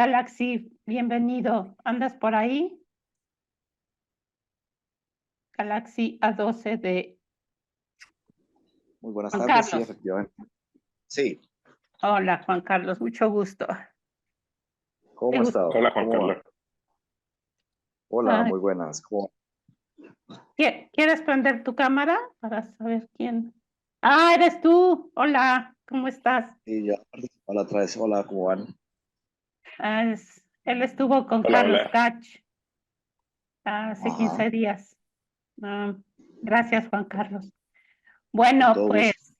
Galaxy, bienvenido. ¿Andas por ahí? Galaxy A12 de Muy buenas Juan tardes, sí, Carlos. efectivamente. Sí, Hola, Juan Carlos, mucho gusto. ¿cómo ha estado? Hola, Juan ¿Cómo va? Carlos. Hola, muy buenas. ¿Cómo ¿Quieres prender tu cámara para saber quién? Ah, eres tú. Hola, ¿cómo estás? Sí, ya participó la otra vez. Hola, ¿cómo van? Él estuvo con Hola, Carlos hola. Gach hace Ajá, 15 días. Ah, gracias, Juan Carlos. con Bueno, todo pues, gusto.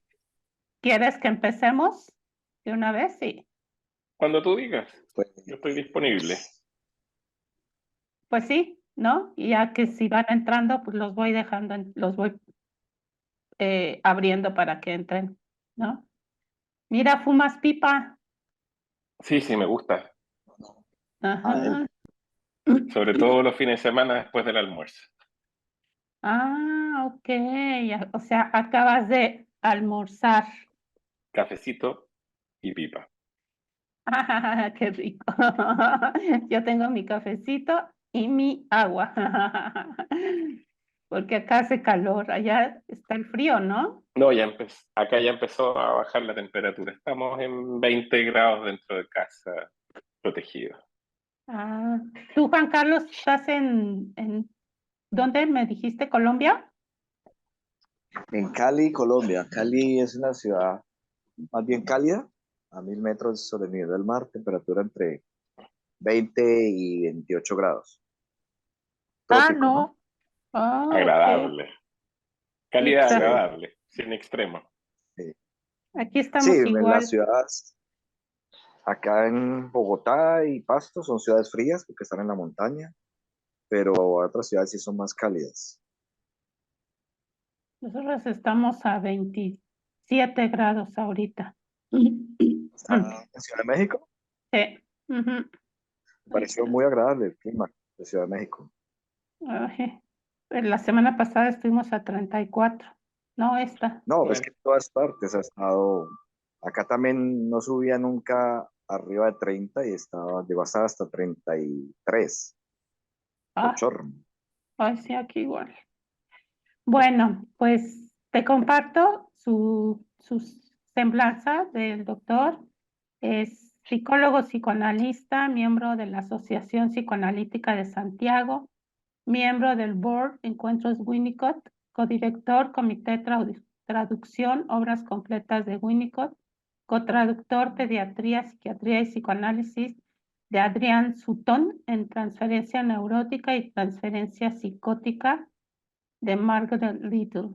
¿quieres que empecemos de una vez? Sí. Cuando tú digas, Pues, yo estoy disponible. Pues sí, ¿no? Y ya que si van entrando, pues los voy dejando, los voy abriendo para que entren, ¿no? Mira, fumas pipa. Sí, sí, me gusta. él, Ajá. Sobre todo los fines de semana después del almuerzo. Ah, ok. O sea, acabas de almorzar. Cafecito y pipa. Ah, qué rico. Yo tengo mi cafecito y mi agua. Porque acá hace calor, allá está el frío, ¿no? No, acá ya empezó a bajar la temperatura. Estamos en 20 grados dentro de casa, protegido. Ah, tú, Juan Carlos, estás en ¿dónde me dijiste? ¿Colombia? en Cali, Colombia. Cali es una ciudad más bien cálida, a 1000 metros sobre el nivel del mar, temperatura entre 20 y 28 grados. Ah, Trópico, ¿no? no. Ah, ok. Agradable. Calidad Exacto. Sí, agradable, sin extremo. sí. Aquí Sí, estamos en las igual. ciudades, acá en Bogotá y Pasto son ciudades frías porque están en la montaña, pero otras ciudades sí son más cálidas. Nosotros estamos a 27 grados ahorita. ¿Está en Ciudad de México? Sí. Ujú. Me pareció muy agradable el clima de Ciudad de México. Ay, la semana pasada estuvimos a 34. No, esta. No, es Bueno, que en todas partes ha estado. Acá también no subía nunca arriba de 30 y llegó a estar hasta 33. Ah, Bochorno. ay, sí, aquí igual. Bueno, pues te comparto su semblanza del doctor. Es psicólogo psicoanalista, miembro de la Asociación Psicoanalítica de Santiago, miembro del Board Encuentros Winnicott, codirector Comité Traducción, Obras Completas de Winnicott, cotraductor Pediatría, Psiquiatría y Psicoanálisis de Adrián Sutton en Transferencia Neurótica y Transferencia Psicótica de Margaret Little.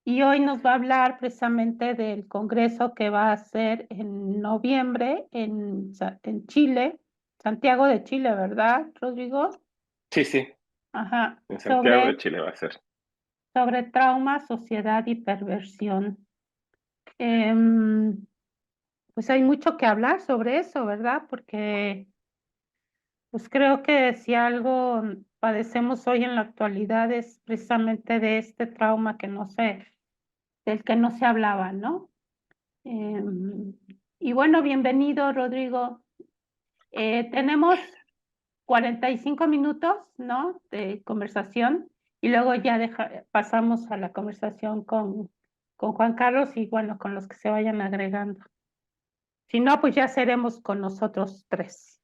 Y hoy nos va a hablar precisamente del congreso que va a ser en noviembre en Chile, Santiago de Chile, ¿verdad, Rodrigo? sí, sí, Ajá, en Santiago de sobre, Chile va a ser. sobre trauma, sociedad y perversión. Em, pues hay mucho que hablar sobre eso, ¿verdad? Porque pues creo que si algo padecemos hoy en la actualidad es precisamente de este trauma que no sé, del que no se hablaba, ¿no? Y bueno, bienvenido, Rodrigo. Tenemos 45 minutos, ¿no? De conversación y luego ya pasamos a la conversación con Juan Carlos y bueno, con los que se vayan agregando. Si no, pues ya seremos con nosotros tres.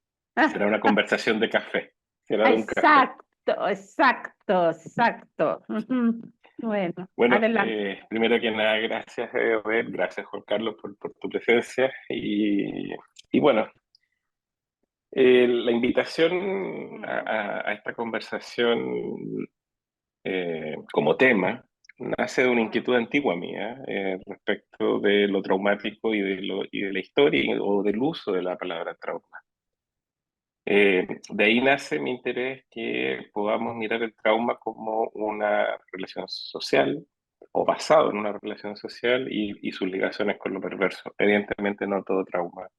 Será una conversación de café. Será de un café. Exacto, exacto, exacto. Ujú. Bueno, Bueno, adelante. primero que nada, gracias, Obed, gracias, Juan Carlos, por tu presencia. Y bueno, la invitación a esta conversación como tema nace de una inquietud antigua mía respecto de lo traumático y de la historia o del uso de la palabra trauma. De ahí nace mi interés que podamos mirar el trauma como una relación social o basado en una relación social y sus ligaciones con lo perverso. Evidentemente no todo trauma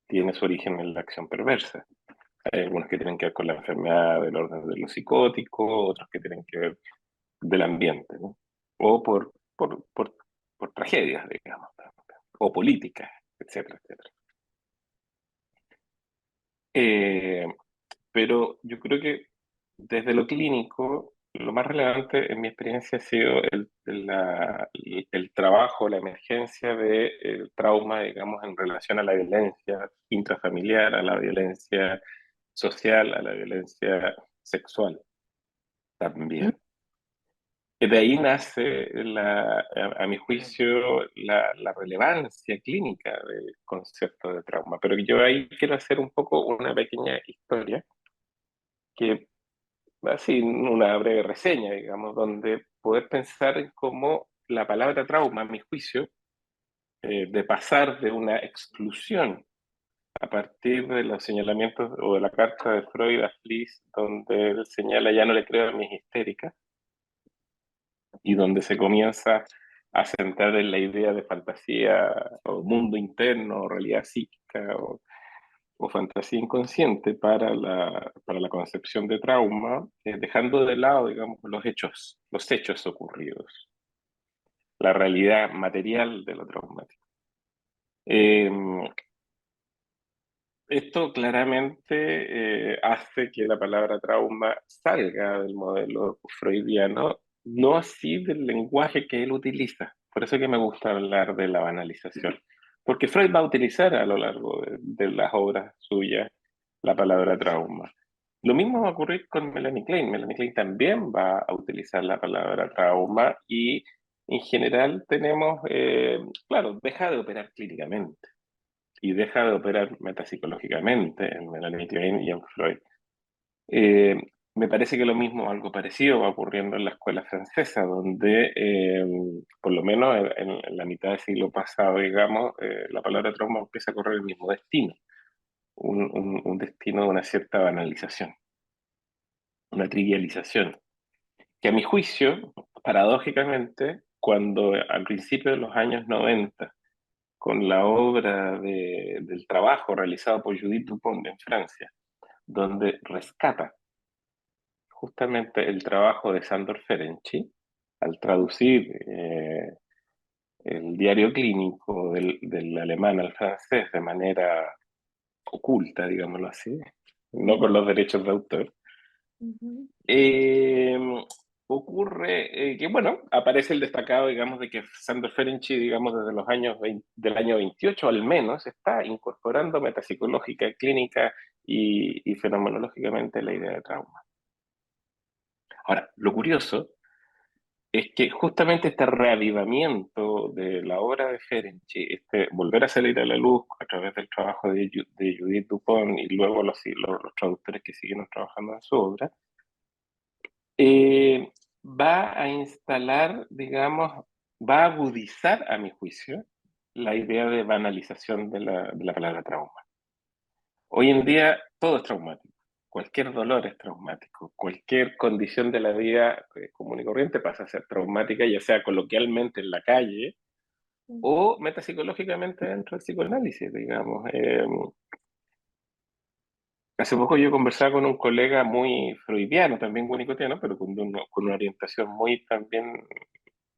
tiene su origen en la acción perversa. Hay algunos que tienen que ver con la enfermedad del orden de lo psicótico, otros que tienen que ver del ambiente, ¿no? O por tragedias, digamos, o políticas, etcétera, etcétera. Eh, pero yo creo que desde lo clínico, lo más relevante en mi experiencia ha sido el trabajo, la emergencia de trauma, digamos, en relación a la violencia intrafamiliar, a la violencia social, a la violencia sexual ¿Mm? también. Que de ahí nace, a mi juicio, la relevancia clínica del concepto de trauma. Pero yo ahí quiero hacer un poco una pequeña historia, que así una breve reseña, digamos, donde poder pensar en cómo la palabra trauma, a mi juicio, de pasar de una exclusión a partir de los señalamientos o de la carta de Freud a Fliss, donde él señala ya no le creo a mis histéricas, y donde se comienza a centrar en la idea de fantasía o mundo interno, o realidad psíquica o fantasía inconsciente para la concepción de trauma, dejando de lado, digamos, los hechos ocurridos, la realidad material de lo traumático. Eh, Esto claramente hace que la palabra trauma salga del modelo freudiano, no así del lenguaje que él utiliza. Por eso que me gusta hablar de la banalización, porque Freud va a utilizar a lo largo de las obras suyas la palabra trauma. Lo mismo va a ocurrir con Melanie Klein. Melanie Klein también va a utilizar la palabra trauma y en general tenemos, claro, deja de operar clínicamente y deja de operar metapsicológicamente en Melanie Klein y en Freud. Eh, Me parece que lo mismo, algo parecido va ocurriendo en la escuela francesa, donde por lo menos en la mitad del siglo pasado, digamos, la palabra trauma empieza a correr el mismo destino, un destino de una cierta banalización, una trivialización, que a mi juicio, paradójicamente, cuando al principio de los años 90 con la obra del trabajo realizado por Judith Dupont en Francia, donde rescata justamente el trabajo de Sándor Ferenczi al traducir el diario clínico del alemán al francés de manera oculta, digámoslo así, no con los derechos de autor. Ujú. Eh, Ocurre que, bueno, aparece el destacado, digamos, de que Sandor Ferenczi, digamos, desde los años del año 28 al menos, está incorporando metapsicológica, clínica y fenomenológicamente la idea de trauma. Ahora, lo curioso es que justamente este reavivamiento de la obra de Ferenczi, este volver a salir a la luz a través del trabajo de Judith Dupont y luego los traductores que siguieron trabajando en su obra, eh, va a instalar, digamos, va a agudizar, a mi juicio, la idea de banalización de la palabra trauma. Hoy en día todo es traumático, cualquier dolor es traumático, cualquier condición de la vida común y corriente pasa a ser traumática, ya sea coloquialmente en la calle o metapsicológicamente dentro del psicoanálisis, digamos. Hace poco yo conversaba con un colega muy freudiano, también winnicottiano, pero con una orientación muy también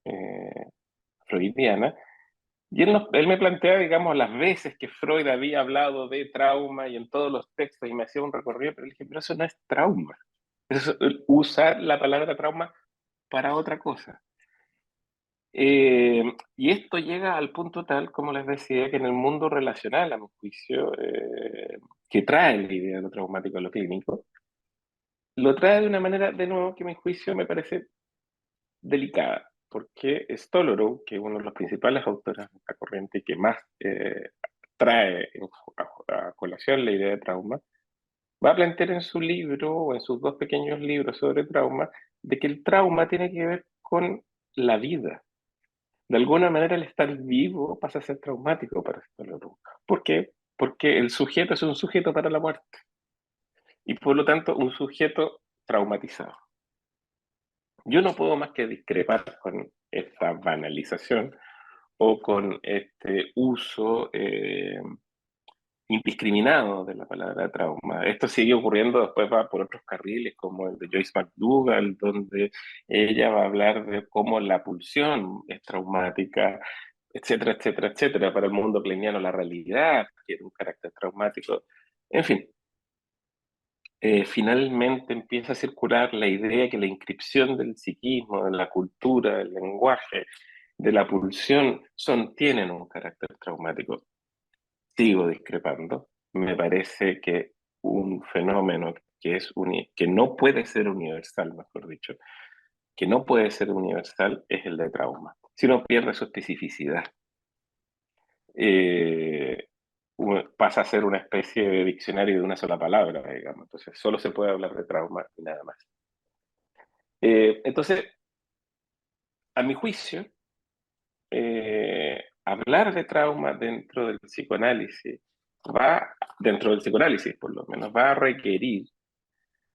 eh, freudiana, y él me plantea, digamos, las veces que Freud había hablado de trauma y en todos los textos, y me hacía un recorrido, pero le dije, pero eso no es trauma, eso es usar la palabra trauma para otra cosa. Y esto llega al punto tal, como les decía, que en el mundo relacional, a mi juicio, que trae la idea de lo traumático a lo clínico, lo trae de una manera, de nuevo, que a mi juicio me parece delicada, porque Stolorow, que es uno de los principales autores de esta corriente y que más trae a colación la idea de trauma, va a plantear en su libro o en sus dos pequeños libros sobre trauma, de que el trauma tiene que ver con la vida. De alguna manera el estar vivo pasa a ser traumático para Stolorow. ¿Por qué? Porque el sujeto es un sujeto para la muerte y por lo tanto un sujeto traumatizado. Yo no puedo más que discrepar con esta banalización o con este uso indiscriminado de la palabra trauma. Esto sigue ocurriendo, después va por otros carriles, como el de Joyce McDougall, donde ella va a hablar de cómo la pulsión es traumática, etcétera, etcétera, etcétera. Para el mundo kleiniano la realidad tiene un carácter traumático. En fin, finalmente empieza a circular la idea que la inscripción del psiquismo, de la cultura, del lenguaje, de la pulsión, tienen un carácter traumático. Sigo discrepando. Me parece que un fenómeno que no puede ser universal, mejor dicho, que no puede ser universal es el de trauma. Si no pierde su especificidad. Eh, Pasa a ser una especie de diccionario de una sola palabra, digamos. Entonces, solo se puede hablar de trauma y nada más. Entonces, a mi juicio, hablar de trauma dentro del psicoanálisis por lo menos, va a requerir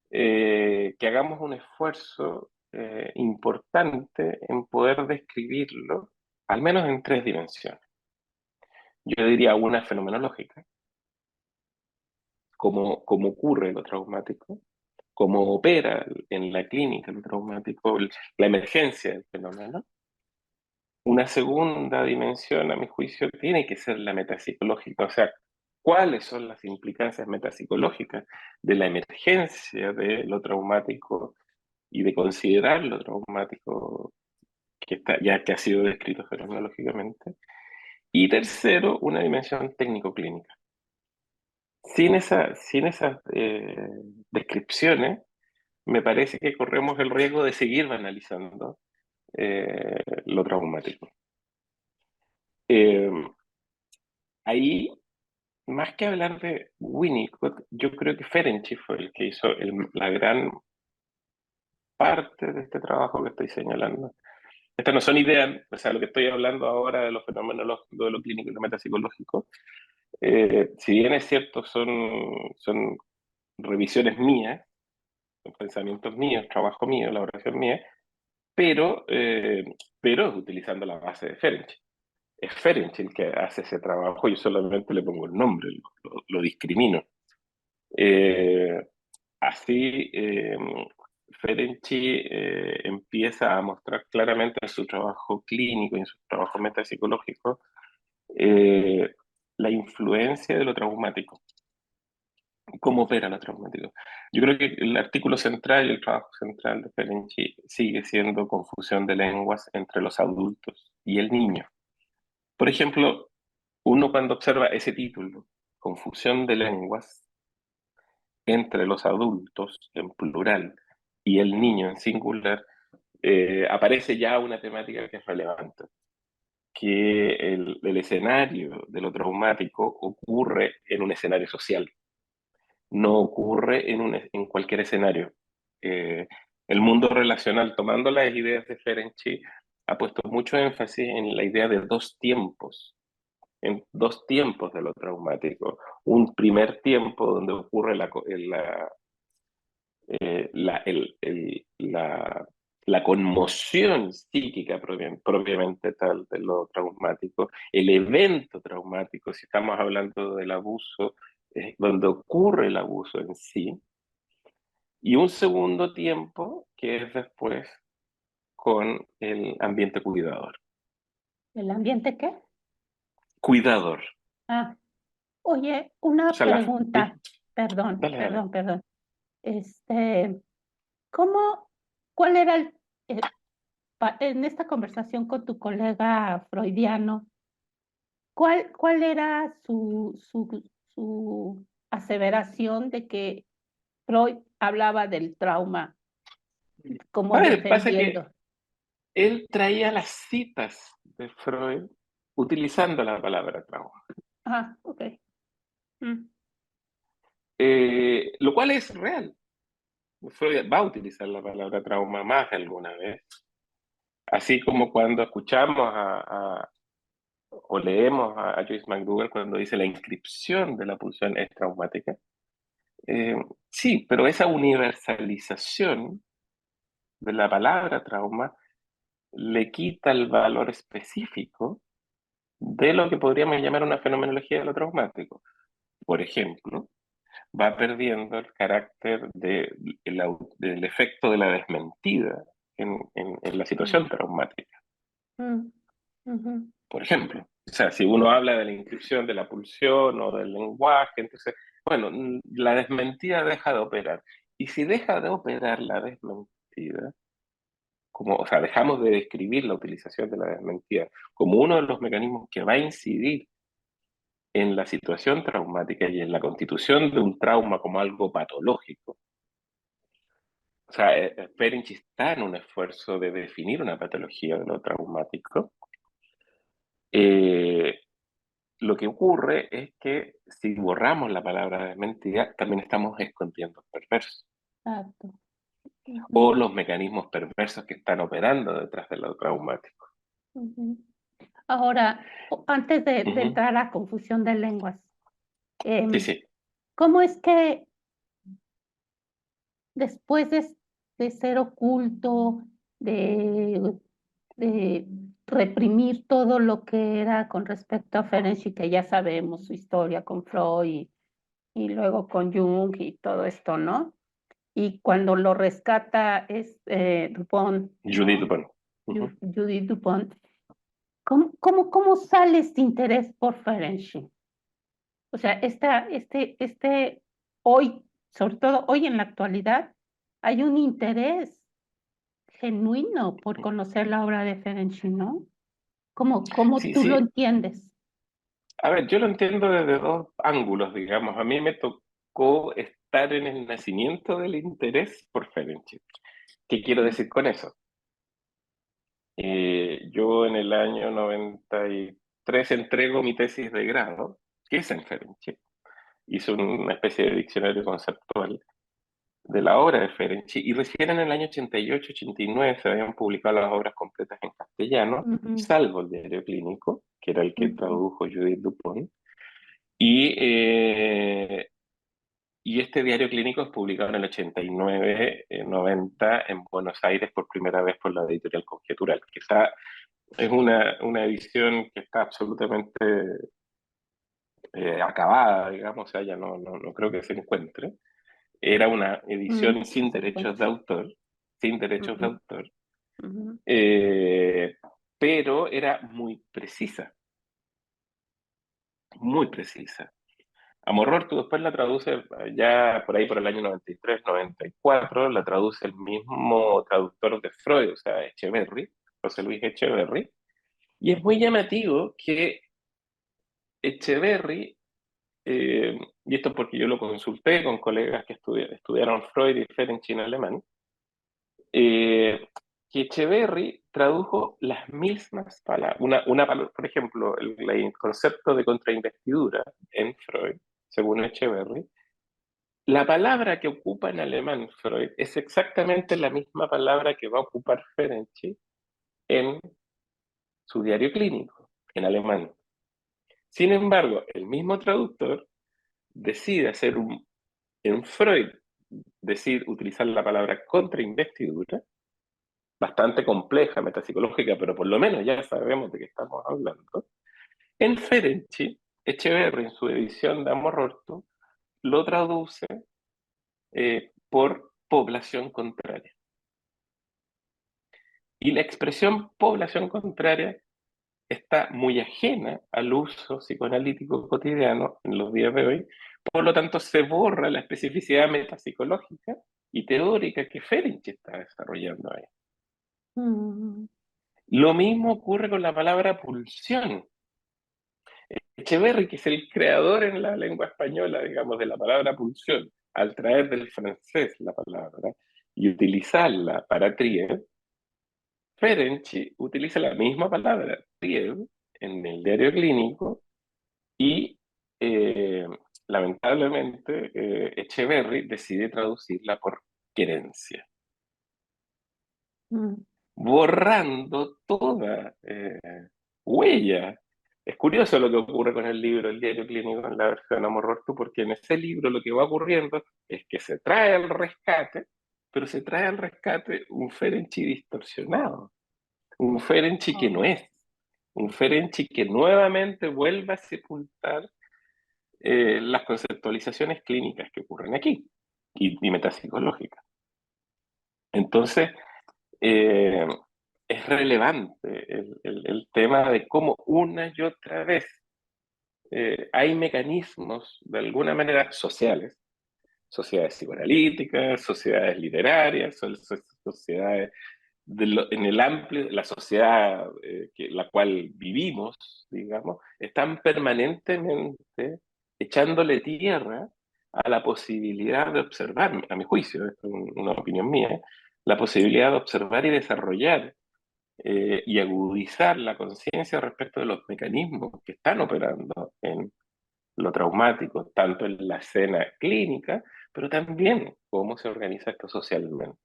que hagamos un esfuerzo importante en poder describirlo, al menos en tres dimensiones. Yo diría una fenomenológica, cómo ocurre lo traumático, cómo opera en la clínica lo traumático, la emergencia del fenómeno. Una segunda dimensión, a mi juicio, tiene que ser la metapsicológica, o sea, cuáles son las implicancias metapsicológicas de la emergencia de lo traumático y de considerar lo traumático que ha sido descrito fenomenológicamente. Y tercero, una dimensión técnico-clínica. Sin esas descripciones, me parece que corremos el riesgo de seguir banalizando lo traumático. Eh, Ahí, más que hablar de Winnicott, yo creo que Ferenczi fue el que hizo la gran parte de este trabajo que estoy señalando. Estas no son ideas, o sea, lo que estoy hablando ahora de los fenómenos de lo clínico y lo metapsicológico, si bien es cierto, son revisiones mías, son pensamientos míos, trabajo mío, elaboración mía, pero es utilizando la base de Ferenczi. Es Ferenczi el que hace ese trabajo, yo solamente le pongo el nombre, lo discrimino. Eh, Así, Ferenczi empieza a mostrar claramente en su trabajo clínico y en su trabajo metapsicológico eh, la influencia de lo traumático, cómo opera lo traumático. Yo creo que el artículo central y el trabajo central de Ferenczi sigue siendo confusión de lenguas entre los adultos y el niño. Por ejemplo, uno cuando observa ese título, confusión de lenguas entre los adultos en plural y el niño en singular, aparece ya una temática que es relevante, que el escenario de lo traumático ocurre en un escenario social, no ocurre en cualquier escenario. Eh, el mundo relacional, tomando las ideas de Ferenczi, ha puesto mucho énfasis en la idea de en dos tiempos de lo traumático. Un primer tiempo donde ocurre la conmoción psíquica propiamente tal de lo traumático, el evento traumático, si estamos hablando del abuso, donde ocurre el abuso en sí, y un segundo tiempo que es después con el ambiente cuidador. ¿El ambiente qué? Cuidador. Ah, oye, O una sea, pregunta, perdón, dale, dale. perdón, perdón. Este, ¿cómo, cuál era en esta conversación con tu colega freudiano, cuál era su aseveración de que Freud hablaba del trauma como Pasa que defendiendo? él traía las citas de Freud utilizando la palabra trauma. Ah, ok. Mm, Lo cual es real. Freud va a utilizar la palabra trauma más de alguna vez. Así como cuando escuchamos o leemos a Joyce McDougall cuando dice la inscripción de la pulsión es traumática. Eh, sí, pero esa universalización de la palabra trauma le quita el valor específico de lo que podríamos llamar una fenomenología de lo traumático. Por ejemplo, va perdiendo el carácter del efecto de la desmentida en la mm, situación traumática. mm, ujú. Por ejemplo, o sea, si uno habla de la inscripción de la pulsión o del lenguaje, entonces Bueno, la desmentida deja de operar. Y si deja de operar la desmentida, como, o sea, dejamos de describir la utilización de la desmentida como uno de los mecanismos que va a incidir en la situación traumática y en la constitución de un trauma como algo patológico. O sea, Ferenczi está en un esfuerzo de definir una patología de lo traumático. Eh, lo que ocurre es que si borramos la palabra desmentida, también estamos escondiendo el perverso Exacto. o Ujú, los mecanismos perversos que están operando detrás de lo traumático. ujú. Ahora, antes de Ujú. entrar a la confusión de lenguas, Sí, em, sí. ¿cómo es que después de ser oculto, de, de reprimir todo lo que era con respecto a Ferenczi, que ya sabemos su historia con Freud y luego con Jung y todo esto, ¿no? Y cuando lo rescata es Dupont, Judith ¿no? Dupont. Ujú. Judith Dupont. ¿Cómo sale este interés por Ferenczi? O sea, hoy, sobre todo hoy en la actualidad, hay un interés genuino por conocer la obra de Ferenczi, ¿no? ¿Cómo Sí, tú lo sí. entiendes? A ver, yo lo entiendo desde dos ángulos, digamos. A mí me tocó estar en el nacimiento del interés por Ferenczi. ¿Qué quiero decir con eso? Yo en el año 93 entrego mi tesis de grado, que es en Ferenczi. Hice una especie de diccionario conceptual de la obra de Ferenczi y recién en el año 88-89 se habían publicado las obras completas en castellano, Ujú, salvo el diario clínico, que era el que ujú, tradujo Judith Dupont. Y, eh, y este diario clínico es publicado en el 89, 90 en Buenos Aires por primera vez por la editorial Conjetural. Quizá es una edición que está absolutamente acabada, digamos, o sea, ya no creo que se encuentre. Era una edición ujú, sin se derechos encuentra. de autor, sin derechos de Ujú, autor, ujú, eh, pero era muy precisa, muy precisa. Amorror, tú después la traduce ya por ahí por el año 93, 94, la traduce el mismo traductor de Freud, o sea, Echeverry, José Luis Echeverry, y es muy llamativo que Echeverry, y esto porque yo lo consulté con colegas que estudiaron Freud y Ferenczi en alemán, que Echeverry tradujo las mismas palabras. Por ejemplo, el concepto de contrainvestidura en Freud, según Echeverry, la palabra que ocupa en alemán Freud es exactamente la misma palabra que va a ocupar Ferenczi en su diario clínico, en alemán. Sin embargo, el mismo traductor decide hacer en Freud, utilizar la palabra contrainvestidura, bastante compleja, metapsicológica, pero por lo menos ya sabemos de qué estamos hablando. En Ferenczi, Echeverri, en su edición de Amor Rorto, lo traduce por población contraria. Y la expresión población contraria está muy ajena al uso psicoanalítico cotidiano en los días de hoy, por lo tanto se borra la especificidad metapsicológica y teórica que Ferenczi está desarrollando ahí. ujú. Lo mismo ocurre con la palabra pulsión. Echeverry, que es el creador en la lengua española, digamos, de la palabra pulsión, al traer del francés la palabra y utilizarla para trier, Ferenczi utiliza la misma palabra, trier, en el diario clínico y eh, lamentablemente Echeverry decide traducirla por querencia, Mm, borrando toda huella. Es curioso lo que ocurre con el libro, el diario clínico en la versión Amor Tú, porque en ese libro lo que va ocurriendo es que se trae al rescate, pero se trae al rescate un Ferenczi distorsionado, un Ferenczi que no oh, es, un Ferenczi que nuevamente vuelve a sepultar las conceptualizaciones clínicas que ocurren aquí y metapsicológicas. Entonces, eh, es relevante el tema de cómo una y otra vez hay mecanismos, de alguna manera, sociales, sociedades psicoanalíticas, sociedades literarias, sociedades en el amplio, la sociedad la cual vivimos, digamos, están permanentemente echándole tierra a la posibilidad de observar, a mi juicio, esto es una opinión mía, la posibilidad de observar y desarrollar y agudizar la conciencia respecto de los mecanismos que están operando en lo traumático, tanto en la escena clínica, pero también cómo se organiza esto socialmente.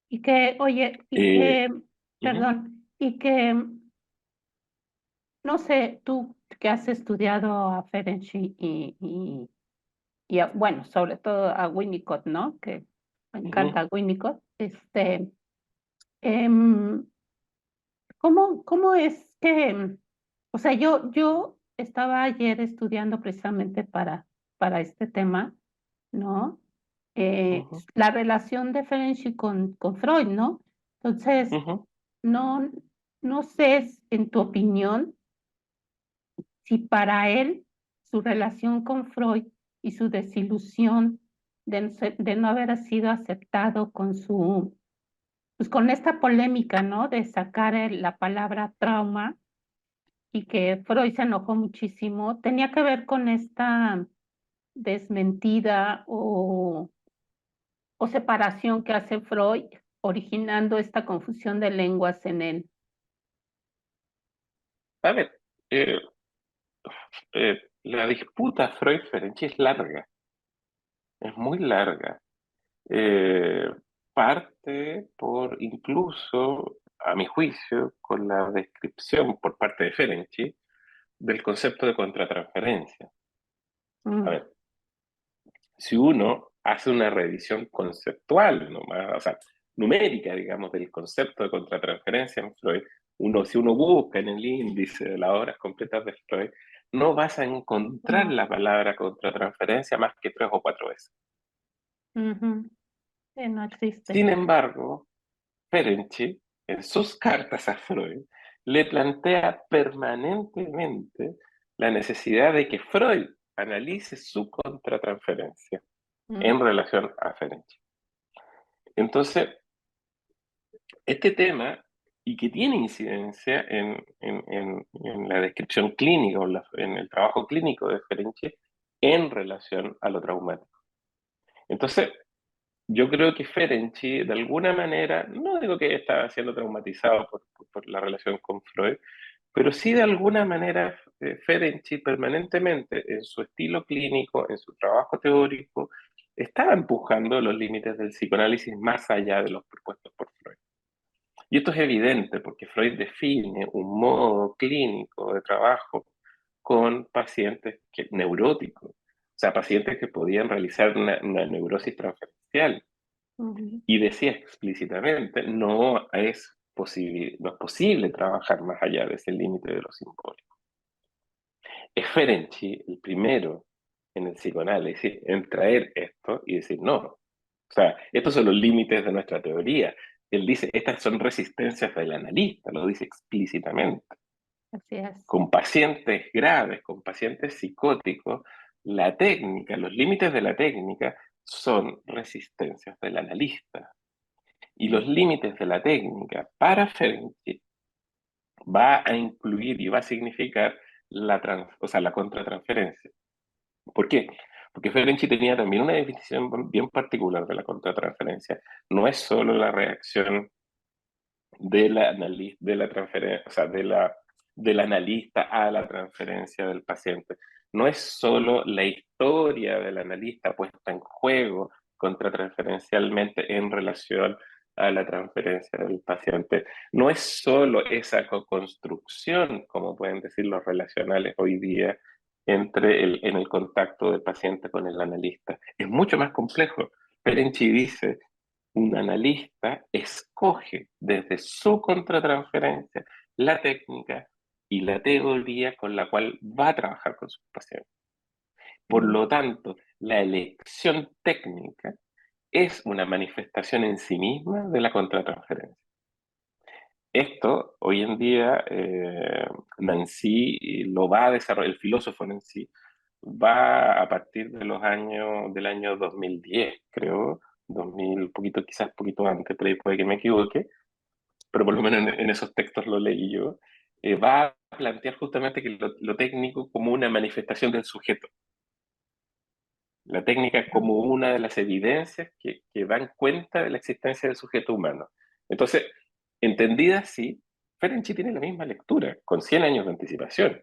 Y que, oye, Eh, Ujú, perdón, y que, no sé, tú que has estudiado a Ferenczi bueno, sobre todo a Winnicott, ¿no? Que me ujú, encanta Winnicott. Em, ¿cómo es que, o sea, yo estaba ayer estudiando precisamente para este tema, ¿no? ujú, La relación de Ferenczi con Freud, ¿no? Entonces, ujú. no, no sé, en tu opinión, si para él su relación con Freud y su desilusión de no haber sido aceptado con pues con esta polémica, ¿no? De sacar la palabra trauma y que Freud se enojó muchísimo, tenía que ver con esta desmentida o separación que hace Freud, originando esta confusión de lenguas en él. A ver, eh, la disputa Freud-Ferenczi es larga, es muy larga. Eh, Parte por incluso, a mi juicio, con la descripción por parte de Ferenczi del concepto de contratransferencia. A Mm, ver, si uno hace una revisión conceptual, nomás, o sea, numérica, digamos, del concepto de contratransferencia en Freud, si uno busca en el índice de las obras completas de Freud, no vas a encontrar no. la palabra contratransferencia más que 3 o 4 veces. Ujú, sí, no existe. Sin embargo, Ferenczi, en sus cartas a Freud, le plantea permanentemente la necesidad de que Freud analice su contratransferencia Mm, en relación a Ferenczi. Entonces, este tema, y que tiene incidencia en la descripción clínica o en el trabajo clínico de Ferenczi en relación a lo traumático. Entonces, yo creo que Ferenczi, de alguna manera, no digo que estaba siendo traumatizado por la relación con Freud, pero sí de alguna manera Ferenczi permanentemente en su estilo clínico, en su trabajo teórico, estaba empujando los límites del psicoanálisis más allá de los propuestos por Freud. Y esto es evidente porque Freud define un modo clínico de trabajo con pacientes neuróticos, o sea, pacientes que podían realizar una neurosis transferencial. ujú, Y decía explícitamente, no es posible trabajar más allá de ese límite de lo simbólico. Es Ferenczi el primero en el psicoanálisis en traer esto y decir, no, o sea, estos son los límites de nuestra teoría. Él dice, estas son resistencias del analista, lo dice explícitamente. así es. Con pacientes graves, con pacientes psicóticos, la técnica, los límites de la técnica son resistencias del analista. Y los límites de la técnica para Ferenczi va a incluir y va a significar o sea, la contratransferencia. ¿Por qué? Porque Ferenczi tenía también una definición bien particular de la contratransferencia. No es solo la reacción de la transferencia, o sea, del analista a la transferencia del paciente. No es solo la historia del analista puesta en juego contratransferencialmente en relación a la transferencia del paciente. No es solo esa co-construcción, como pueden decir los relacionales hoy día, en el contacto del paciente con el analista. Es mucho más complejo. Ferenczi dice un analista escoge desde su contratransferencia la técnica y la teoría con la cual va a trabajar con sus pacientes. Por Mm, lo tanto, la elección técnica es una manifestación en sí misma de la contratransferencia. Esto, hoy en día, Nancy lo va a desarrollar, el filósofo Nancy, va a partir de del año 2010, creo, 2000, poquito, quizás poquito antes, pero ahí puede que me equivoque, pero por lo menos en esos textos lo leí yo, va a plantear justamente que lo técnico como una manifestación del sujeto, la técnica como una de las evidencias que dan cuenta de la existencia del sujeto humano. Entonces, entendida así, Ferenczi tiene la misma lectura, con 100 años de anticipación,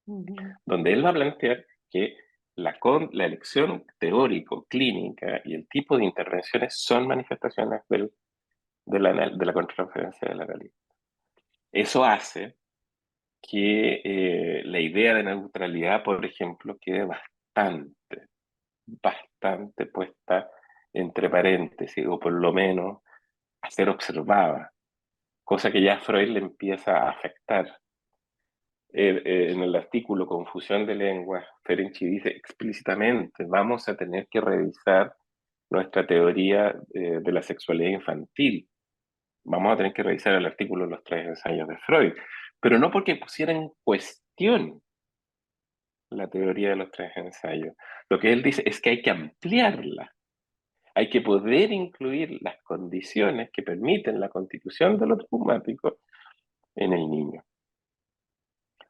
Ujú. donde él va a plantear que la elección teórico-clínica y el tipo de intervenciones son manifestaciones de la contrainferencia de la realidad. Eso hace que la idea de neutralidad, por ejemplo, quede bastante puesta entre paréntesis, o por lo menos a ser observada, cosa que ya a Freud le empieza a afectar. En el artículo Confusión de lenguas, Ferenczi dice explícitamente, vamos a tener que revisar nuestra teoría de la sexualidad infantil. Vamos a tener que revisar el artículo Los tres ensayos de Freud, pero no porque pusiera en cuestión la teoría de los tres ensayos. Lo que él dice es que hay que ampliarla. Hay que poder incluir las condiciones que permiten la constitución de lo traumático en el niño.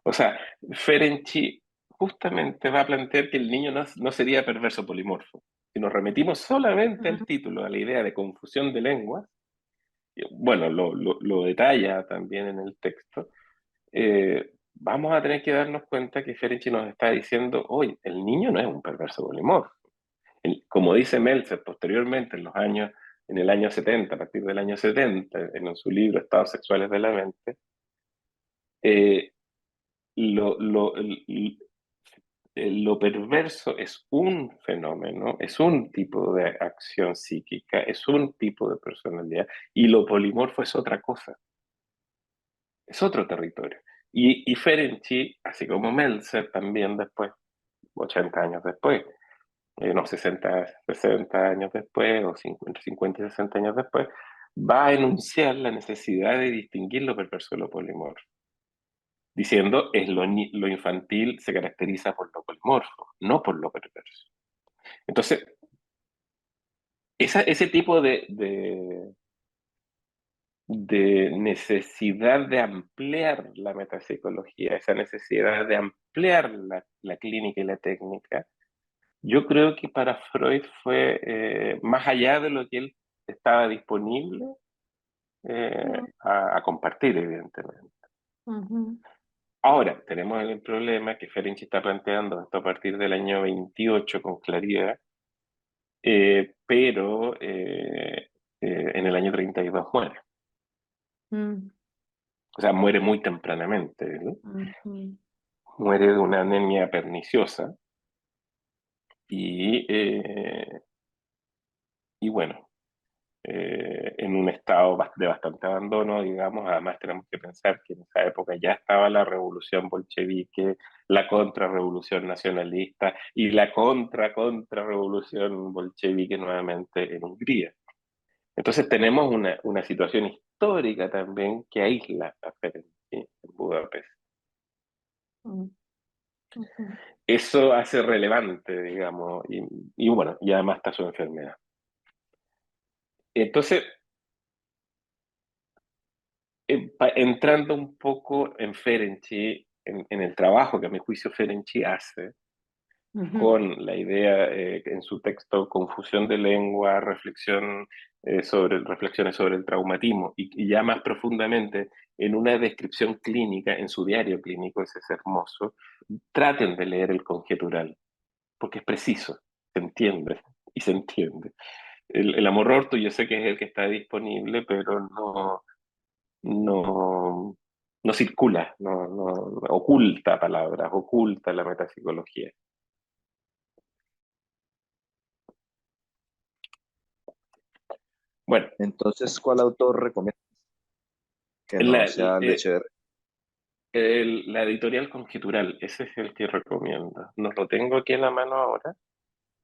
O sea, Ferenczi justamente va a plantear que el niño no sería perverso polimorfo. Si nos remitimos solamente al título, a la idea de confusión de lenguas, bueno, lo detalla también en el texto, vamos a tener que darnos cuenta que Ferenczi nos está diciendo, oye, el niño no es un perverso polimorfo. Como dice Meltzer posteriormente, en el año 70, a partir del año 70, en su libro Estados sexuales de la mente, eh, lo, lo, lo perverso es un fenómeno, es un tipo de acción psíquica, es un tipo de personalidad, y lo polimorfo es otra cosa, es otro territorio. Y Ferenczi, así como Meltzer, también después, 80 años después, no, 60 años después, o 50 y 60 años después, va a enunciar la necesidad de distinguir lo perverso de lo polimorfo, diciendo es lo infantil se caracteriza por lo polimorfo, no por lo perverso. Entonces, ese tipo de necesidad de ampliar la metapsicología, esa necesidad de ampliar la clínica y la técnica, yo creo que para Freud fue más allá de lo que él estaba disponible a compartir, evidentemente. Ujú. Ahora, tenemos el problema que Ferenczi está planteando esto a partir del año 28 con claridad, pero en el año 32 muere. Mm, O sea, muere muy tempranamente, ¿no? ujú. Muere de una anemia perniciosa y, y bueno, en un estado de bastante abandono, digamos. Además tenemos que pensar que en esa época ya estaba la revolución bolchevique, la contrarrevolución nacionalista y la contrarrevolución bolchevique nuevamente en Hungría. Entonces tenemos una situación histórica también que aísla a Ferenczi en Budapest. Mm, ujú. Eso hace relevante, digamos, y bueno, y además está su enfermedad. Entonces, entrando un poco en Ferenczi, en el trabajo que a mi juicio Ferenczi hace, Ujú. con la idea en su texto Confusión de lengua, reflexiones sobre el traumatismo, y ya más profundamente en una descripción clínica, en su diario clínico, ese es hermoso, traten de leer el conjetural, porque es preciso, se entiende, y se entiende. El amor orto yo sé que es el que está disponible, pero no, no circula, no oculta palabras, oculta la metapsicología. Bueno, Entonces, ¿cuál autor recomiendas que no la, sea Lecher? la editorial Conjetural, ese es el que recomiendo. No lo tengo aquí en la mano ahora,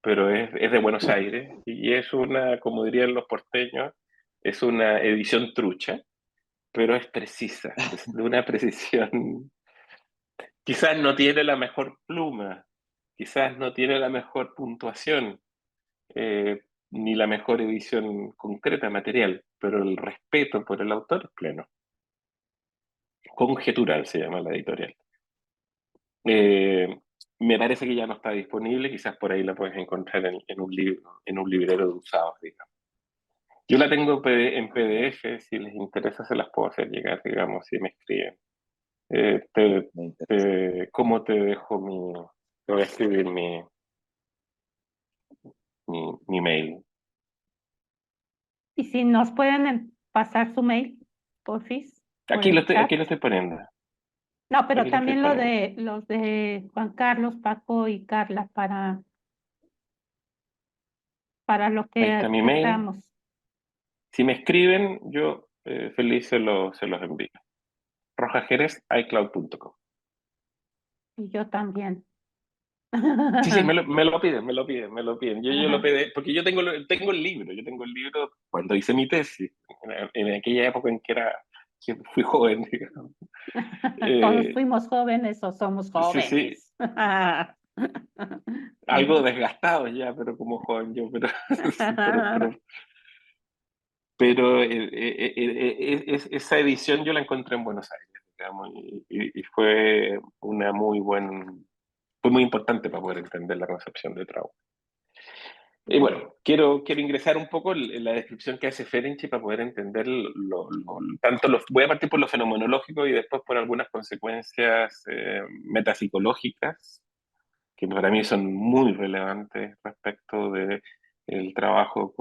pero es de Buenos Aires y es una, como dirían los porteños, es una edición trucha, pero es precisa, es de una precisión. Quizás no tiene la mejor pluma, quizás no tiene la mejor puntuación, ni la mejor edición concreta material, pero el respeto por el autor es pleno. Conjetural se llama la editorial. Eh, Me parece que ya no está disponible, quizás por ahí la puedes encontrar en un libro, en un librero de usados, digamos. Yo la tengo en PDF, si les interesa se las puedo hacer llegar, digamos, si me escriben. Eh, te, Me interesa. ¿Cómo te dejo te voy a escribir mi mail? Y si nos pueden pasar su mail, porfis, por el chat. Aquí lo estoy poniendo, No, pero aquí lo estoy también lo poniendo. de los de Juan Carlos, Paco y Carla para lo Ahí que está mi mail. queramos. Si me escriben, yo feliz se los envío. rojajerez@icloud.com. Y yo también. Sí, sí, me lo piden, me lo piden, me lo piden. Yo lo pedí, porque yo tengo yo tengo el libro cuando hice mi tesis, en aquella época en que fui joven, digamos. Todos Eh, fuimos jóvenes o somos sí, sí, jóvenes. algo desgastado ya, pero como joven yo, pero, pero esa edición yo la encontré en Buenos Aires, digamos, y fue fue muy importante para poder entender la concepción de trauma. Y bueno, quiero ingresar un poco en la descripción que hace Ferenczi para poder entender voy a partir por lo fenomenológico y después por algunas consecuencias metapsicológicas, que para mí son muy relevantes respecto de el trabajo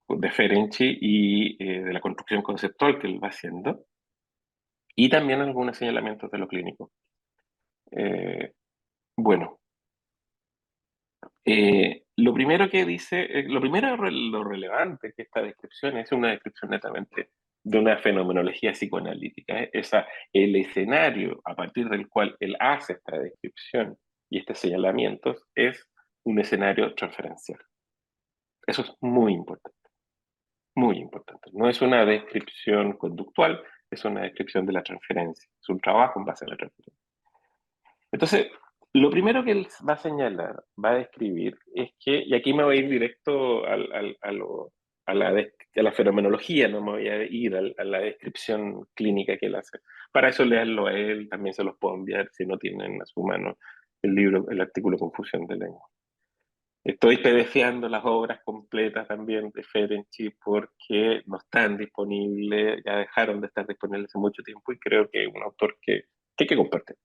de Ferenczi y de la construcción conceptual que él va haciendo, y también algunos señalamientos de lo clínico. Eh, bueno, lo primero que dice, lo primero lo relevante que esta descripción es una descripción netamente de una fenomenología psicoanalítica. El escenario a partir del cual él hace esta descripción y estos señalamientos es un escenario transferencial. Eso es muy importante, muy importante. No es una descripción conductual, es una descripción de la transferencia. Es un trabajo en base a la transferencia. Entonces, lo primero que él va a señalar, va a describir, es que, y aquí me voy a ir directo a la fenomenología, no me voy a ir a la descripción clínica que él hace. Para eso leerlo a él, también se los puedo enviar si no tienen a su mano el libro, el artículo Confusión de Lengua. Estoy PDFeando las obras completas también de Ferenczi porque no están disponibles, ya dejaron de estar disponibles hace mucho tiempo y creo que es un autor que hay que compartir.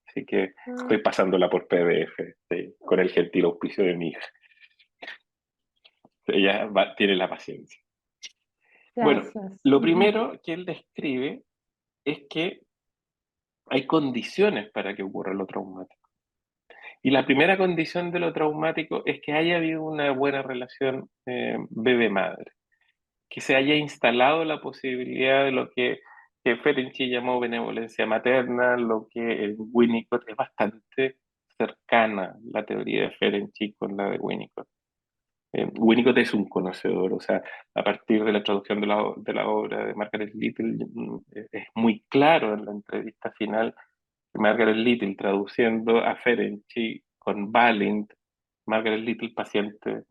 Así que estoy pasándola por PDF, sí, con el gentil auspicio de mi hija. Ella tiene la paciencia. Bueno, Gracias. lo primero que él describe es que hay condiciones para que ocurra lo traumático. Y la primera condición de lo traumático es que haya habido una buena relación bebé-madre, que se haya instalado la posibilidad de lo que Ferenczi llamó benevolencia materna, lo que en Winnicott es bastante cercana la teoría de Ferenczi con la de Winnicott. Winnicott es un conocedor, o sea, a partir de la traducción de la obra de Margaret Little, es muy claro en la entrevista final que Margaret Little traduciendo a Ferenczi con Balint, Margaret Little paciente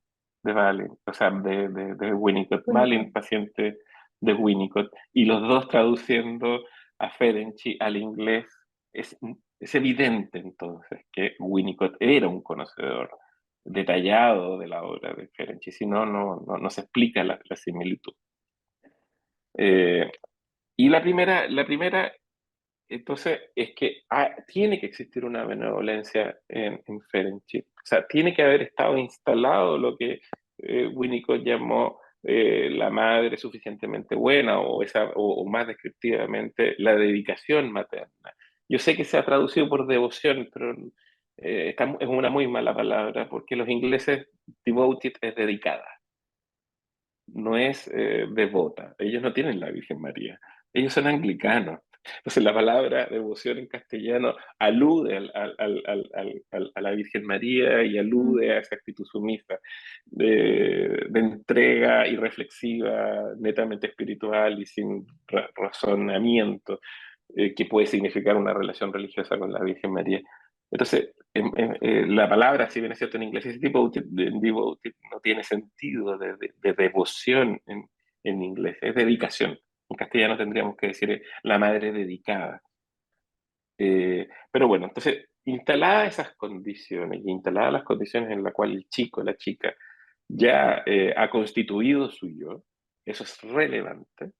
de Balint, o sea, de Winnicott, Único. Balint paciente de Winnicott, y los dos traduciendo a Ferenczi al inglés, es, es evidente entonces que Winnicott era un conocedor detallado de la obra de Ferenczi, si no, no se explica la similitud. Eh, y la primera entonces, es que tiene que existir una benevolencia en Ferenczi. O sea, tiene que haber estado instalado lo que Winnicott llamó la madre suficientemente buena o más descriptivamente la dedicación materna. Yo sé que se ha traducido por devoción, pero es una muy mala palabra porque los ingleses devoted es dedicada, no es devota. Ellos no tienen la Virgen María. Ellos son anglicanos. Entonces la palabra devoción en castellano alude a la Virgen María y alude a esa actitud sumisa de entrega y reflexiva, netamente espiritual y sin razonamiento, que puede significar una relación religiosa con la Virgen María. Entonces, la palabra, si bien es cierto en inglés, ese tipo de devoted no tiene sentido de devoción en inglés, es dedicación. En castellano tendríamos que decir la madre dedicada. Pero bueno, entonces, instaladas esas condiciones y instaladas las condiciones en las cuales el chico, la chica, ya ha constituido su yo, eso es relevante.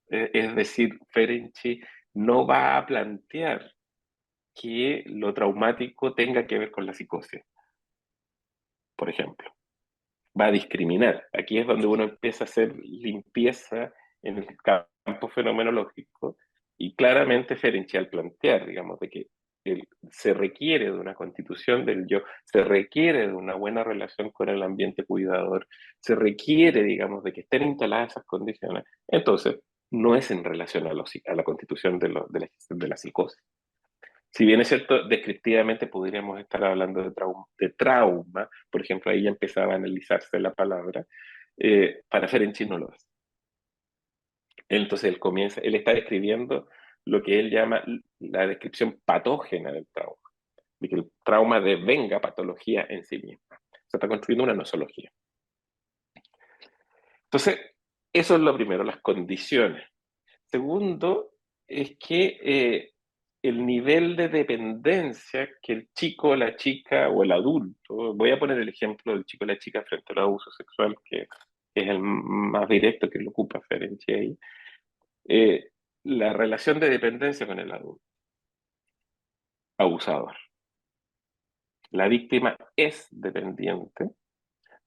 Es decir, Ferenczi no va a plantear que lo traumático tenga que ver con la psicosis, por ejemplo. Va a discriminar. Aquí es donde uno empieza a hacer limpieza en el campo fenomenológico y claramente Ferenczi al plantear, digamos, de que se requiere de una constitución del yo, se requiere de una buena relación con el ambiente cuidador, se requiere, digamos, de que estén instaladas esas condiciones. Entonces, no es en relación a la constitución de la psicosis. Si bien es cierto, descriptivamente podríamos estar hablando de trauma, por ejemplo, ahí ya empezaba a analizarse la palabra, para Ferenczi no lo es. Entonces él está describiendo lo que él llama la descripción patógena del trauma, de que el trauma devenga patología en sí misma. Se está construyendo una nosología. Entonces, eso es lo primero, las condiciones. Segundo, es que el nivel de dependencia que el chico, la chica o el adulto, voy a poner el ejemplo del chico o la chica frente al abuso sexual, que es el más directo que lo ocupa Ferenczi ahí, la relación de dependencia con el adulto, abusador. La víctima es dependiente,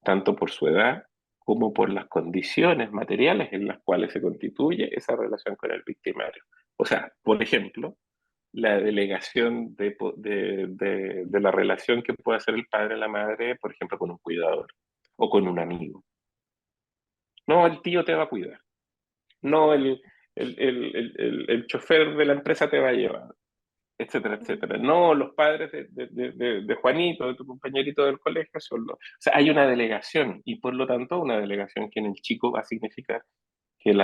tanto por su edad como por las condiciones materiales en las cuales se constituye esa relación con el victimario. O sea, por ejemplo, la delegación de la relación que puede hacer el padre o la madre, por ejemplo, con un cuidador o con un amigo. No, el tío te va a cuidar. No, el chofer de la empresa te va a llevar, etcétera, etcétera. No, los padres de Juanito, de tu compañerito del colegio, son los... O sea, hay una delegación y por lo tanto una delegación que en el chico va a significar que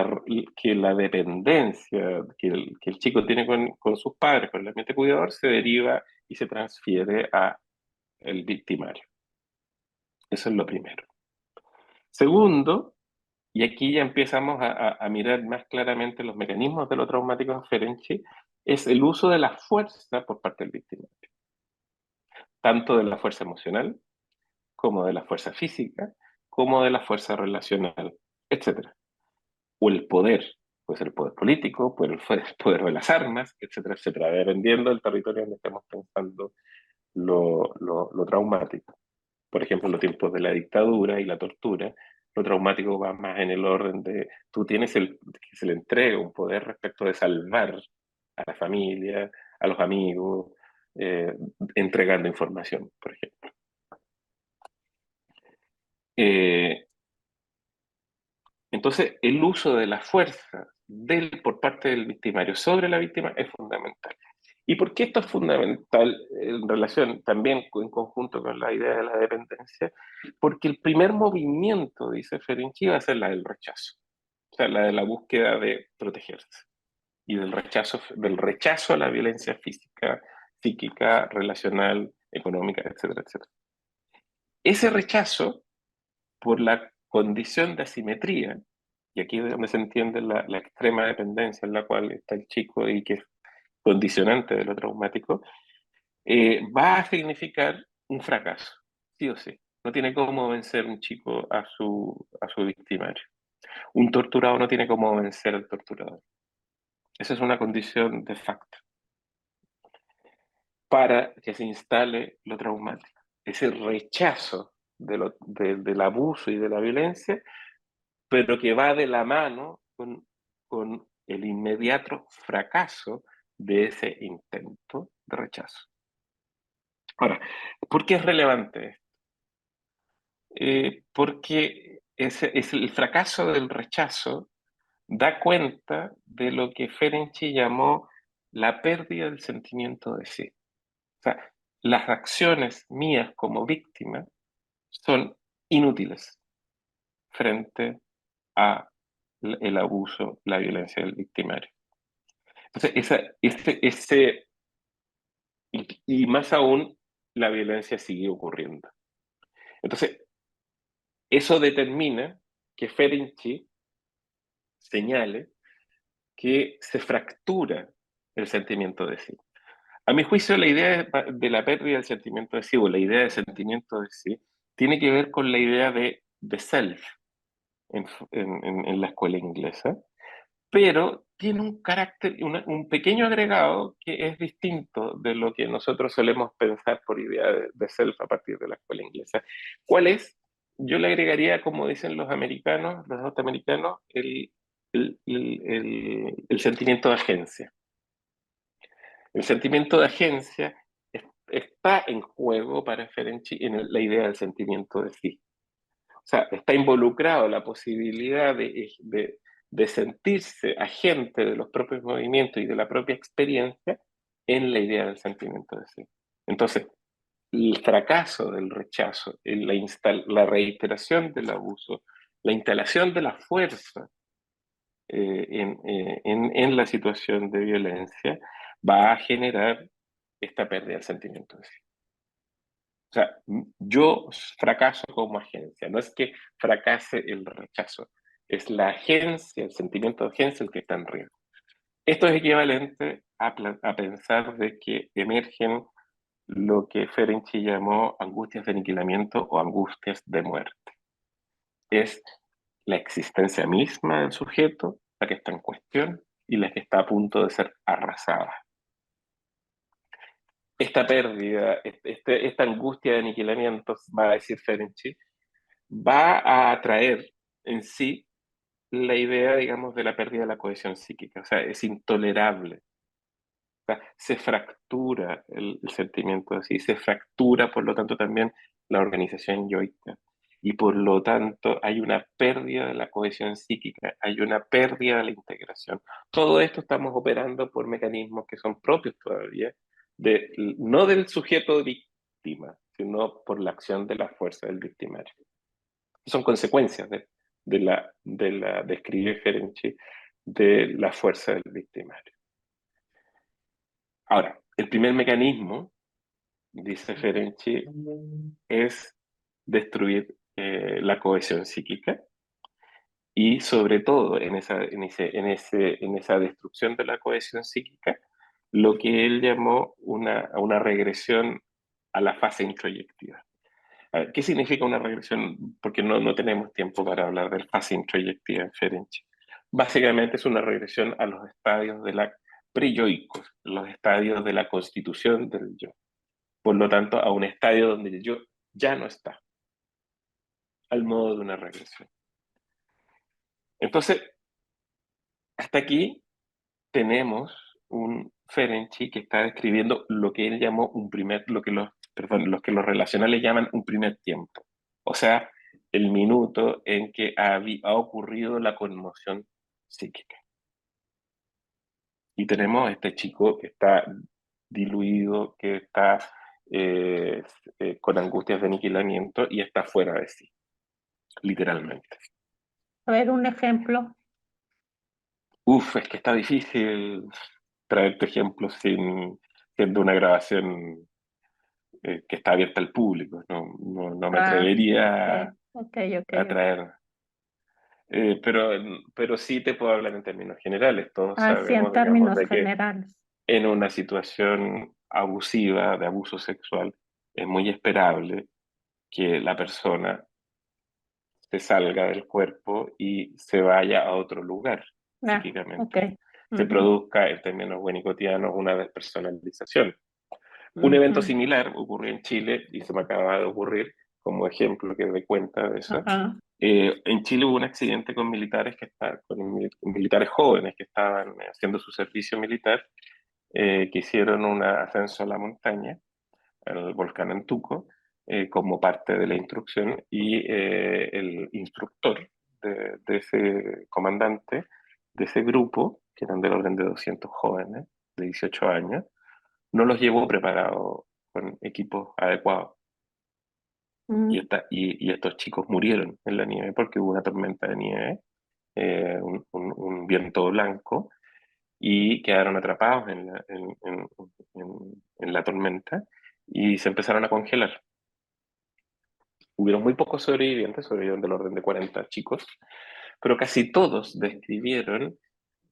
la dependencia que el chico tiene con sus padres, con el ambiente cuidador, se deriva y se transfiere a el victimario. Eso es lo primero. Segundo, y aquí ya empezamos a mirar más claramente los mecanismos de lo traumático en Ferenczi, es el uso de la fuerza por parte del victimario, tanto de la fuerza emocional, como de la fuerza física, como de la fuerza relacional, etcétera. O el poder, puede ser el poder político, puede ser el poder de las armas, etcétera, etcétera, dependiendo del territorio donde estemos pensando lo traumático. Por ejemplo, en los tiempos de la dictadura y la tortura, lo traumático va más en el orden de tú tienes que se le entrega un poder respecto de salvar a la familia, a los amigos, entregando información, por ejemplo. Eh, Entonces, el uso de la fuerza por parte del victimario sobre la víctima es fundamental. ¿Y por qué esto es fundamental en relación también en conjunto con la idea de la dependencia? Porque el primer movimiento, dice Ferenczi, va a ser la del rechazo, o sea, la de la búsqueda de protegerse y del rechazo a la violencia física, psíquica, relacional, económica, etcétera, etcétera. Ese rechazo por la condición de asimetría, y aquí es donde se entiende la extrema dependencia en la cual está el chico y que es condicionante de lo traumático, va a significar un fracaso, sí o sí. No tiene cómo vencer un chico a su victimario. Un torturado no tiene cómo vencer al torturador. Esa es una condición de facto para que se instale lo traumático. Ese rechazo del abuso y de la violencia, pero que va de la mano con el inmediato fracaso de ese intento de rechazo. Ahora, ¿por qué es relevante esto? Porque es el fracaso del rechazo da cuenta de lo que Ferenczi llamó la pérdida del sentimiento de sí. O sea, las acciones mías como víctima son inútiles frente a el abuso, la violencia del victimario. Entonces, y más aún, la violencia sigue ocurriendo. Entonces, eso determina que Ferenczi señale que se fractura el sentimiento de sí. A mi juicio, la idea de la pérdida del sentimiento de sí, o la idea de sentimiento de sí, tiene que ver con la idea de self en la escuela inglesa, pero tiene un carácter, un pequeño agregado que es distinto de lo que nosotros solemos pensar por idea de self a partir de la escuela inglesa. ¿Cuál es? Yo le agregaría, como dicen los americanos, los norteamericanos, el sentimiento de agencia. El sentimiento de agencia está en juego para Ferenczi en la idea del sentimiento de sí. O sea, está involucrado la posibilidad de sentirse agente de los propios movimientos y de la propia experiencia en la idea del sentimiento de sí. Entonces, el fracaso del rechazo, la reiteración del abuso, la instalación de la fuerza en la situación de violencia va a generar esta pérdida del sentimiento de sí. O sea, yo fracaso como agencia, no es que fracase el rechazo, es la agencia, el sentimiento de agencia el que está en riesgo. Esto es equivalente a pensar de que emergen lo que Ferenczi llamó angustias de aniquilamiento o angustias de muerte. Es la existencia misma del sujeto la que está en cuestión y la que está a punto de ser arrasada. Esta pérdida, esta angustia de aniquilamiento, va a decir Ferenczi, va a atraer en sí la idea, digamos, de la pérdida de la cohesión psíquica. O sea, es intolerable. O sea, se fractura el sentimiento así, se fractura, por lo tanto, también la organización yoica. Y por lo tanto, hay una pérdida de la cohesión psíquica, hay una pérdida de la integración. Todo esto estamos operando por mecanismos que son propios todavía, no del sujeto víctima, sino por la acción de la fuerza del victimario. Son consecuencias describe Ferenczi, de la fuerza del victimario. Ahora, el primer mecanismo, dice Ferenczi, es destruir la cohesión psíquica y sobre todo en esa destrucción de la cohesión psíquica, lo que él llamó una regresión a la fase introyectiva. A ver, ¿qué significa una regresión? Porque no tenemos tiempo para hablar del fase introyectiva en Ferenczi. Básicamente es una regresión a los estadios de la preyoicos, los estadios de la constitución del yo. Por lo tanto, a un estadio donde el yo ya no está, al modo de una regresión. Entonces, hasta aquí tenemos un Ferenczi que está describiendo lo que él llamó los que los relacionales llaman un primer tiempo. O sea, el minuto en que ha ocurrido la conmoción psíquica. Y tenemos a este chico que está diluido, que está con angustias de aniquilamiento y está fuera de sí, literalmente. A ver, un ejemplo. Uf, es que está difícil traerte ejemplos siendo una grabación que está abierta al público. No me atrevería Ok, a traer. Pero sí te puedo hablar en términos generales. Todos Así en sabemos, digamos, términos de que generales. en una situación abusiva, de abuso sexual, es muy esperable que la persona se salga del cuerpo y se vaya a otro lugar Ok. psíquicamente. Se Ujú, produzca, en términos buenicotianos, una despersonalización. Un evento ujú, similar ocurrió en Chile y se me acaba de ocurrir como ejemplo que doy cuenta de eso. ajá, En Chile hubo un accidente con militares militares jóvenes que estaban haciendo su servicio militar, que hicieron un ascenso a la montaña, al volcán Antuco, como parte de la instrucción y el instructor de ese comandante de ese grupo, que eran del orden de 200 jóvenes de 18 años, no los llevó preparados con equipos adecuados. mm, Y estos chicos murieron en la nieve porque hubo una tormenta de nieve, un viento blanco, y quedaron atrapados en la tormenta y se empezaron a congelar. Hubieron muy pocos sobrevivientes, sobrevivieron del orden de 40 chicos, pero casi todos describieron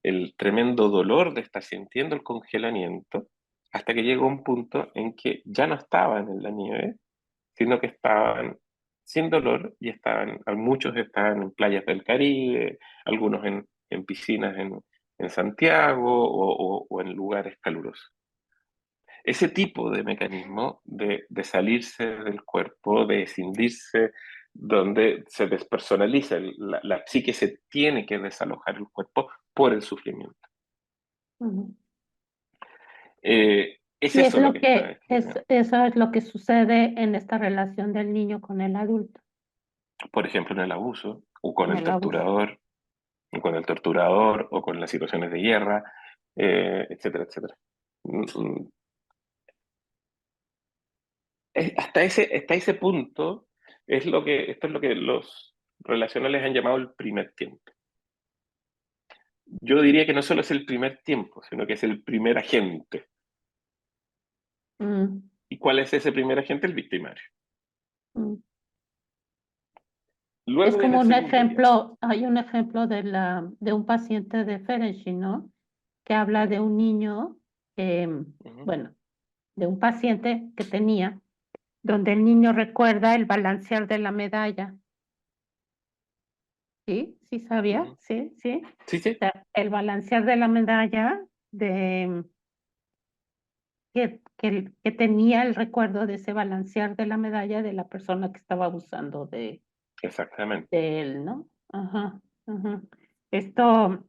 el tremendo dolor de estar sintiendo el congelamiento hasta que llegó un punto en que ya no estaban en la nieve, sino que estaban sin dolor y muchos estaban en playas del Caribe, algunos en piscinas en Santiago o en lugares calurosos. Ese tipo de mecanismo de salirse del cuerpo, de escindirse, donde se despersonaliza, la psique se tiene que desalojar el cuerpo por el sufrimiento. ujú. Es Y es eso lo lo que está que describiendo. eso es lo que sucede en esta relación del niño con el adulto, Por ejemplo, en el abuso, en el abuso. o con el torturador, o con las situaciones de guerra, etcétera, etcétera. Mm, mm. Hasta ese punto esto es lo que los relacionales han llamado el primer tiempo. Yo diría que no solo es el primer tiempo, sino que es el primer agente. Mm, ¿Y cuál es ese primer agente? El victimario. mm. Es Luego viene como el un segundo tiempo. ejemplo, hay un ejemplo de un paciente de Ferenczi, ¿no? Que habla de un niño, Ujú, bueno, de un paciente que tenía, donde el niño recuerda el balancear de la medalla. ¿Sí? ¿Sí sabía? ujú. Sí, sí. Sí, sí, O sea, el balancear de la medalla de que tenía el recuerdo de ese balancear de la medalla de la persona que estaba abusando exactamente. de él, ¿no? Ajá, ajá. Esto,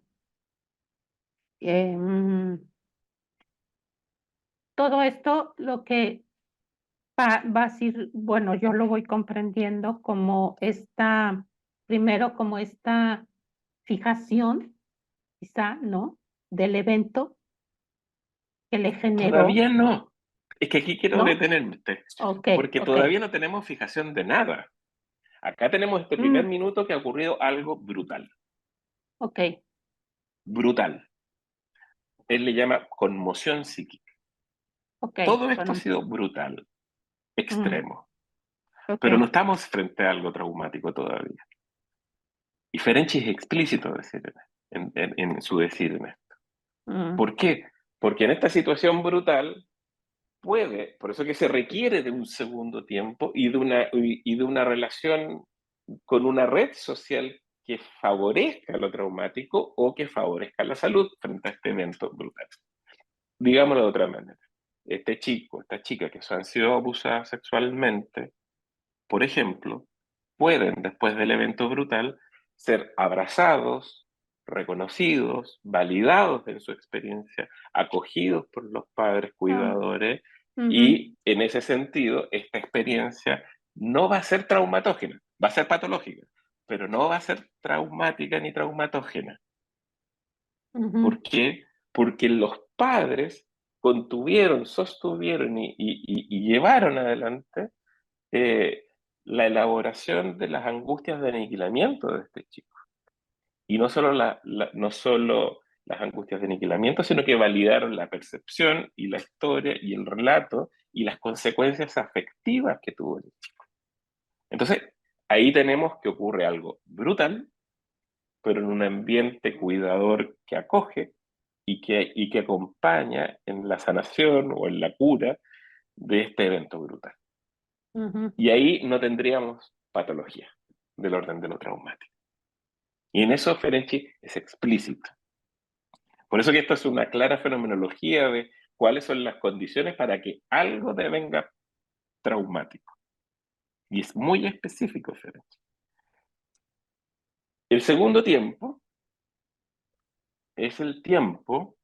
mm, todo esto, lo que va a ser, bueno, yo lo voy comprendiendo como primero como esta fijación, quizá, ¿no? Del evento que le generó, Todavía no. Es que aquí quiero ¿no? detenerme, Ok, porque ok. todavía no tenemos fijación de nada. Acá tenemos este primer Mm, minuto que ha ocurrido algo brutal. ok, Brutal. Él le llama conmoción psíquica. ok. Todo esto ha Bueno, sido brutal, mm, extremo, ok. pero no estamos frente a algo traumático todavía. Y Ferenczi es explícito en su decir en esto. Mm, ¿Por qué? Porque en esta situación brutal por eso que se requiere de un segundo tiempo y de una relación con una red social que favorezca lo traumático o que favorezca la salud frente a este evento brutal. Digámoslo de otra manera. Este chico, esta chica que han sido abusadas sexualmente, por ejemplo, pueden, después del evento brutal, ser abrazados, reconocidos, validados en su experiencia, acogidos por los padres ah, cuidadores, ujú, y en ese sentido, esta experiencia no va a ser traumatógena, va a ser patológica, pero no va a ser traumática ni traumatógena. ujú, ¿Por qué? Porque los padres contuvieron, sostuvieron y llevaron adelante eh, la elaboración de las angustias de aniquilamiento de este chico. Y no solo las angustias de aniquilamiento, sino que validaron la percepción y la historia y el relato y las consecuencias afectivas que tuvo el chico. Entonces, ahí tenemos que ocurre algo brutal, pero en un ambiente cuidador que acoge y que acompaña en la sanación o en la cura de este evento brutal. ujú, Y ahí no tendríamos patología del orden de lo traumático. Y en eso Ferenczi es explícito. Por eso que esto es una clara fenomenología de cuáles son las condiciones para que algo devenga traumático. Y es muy específico, Ferenczi. El segundo tiempo es el tiempo,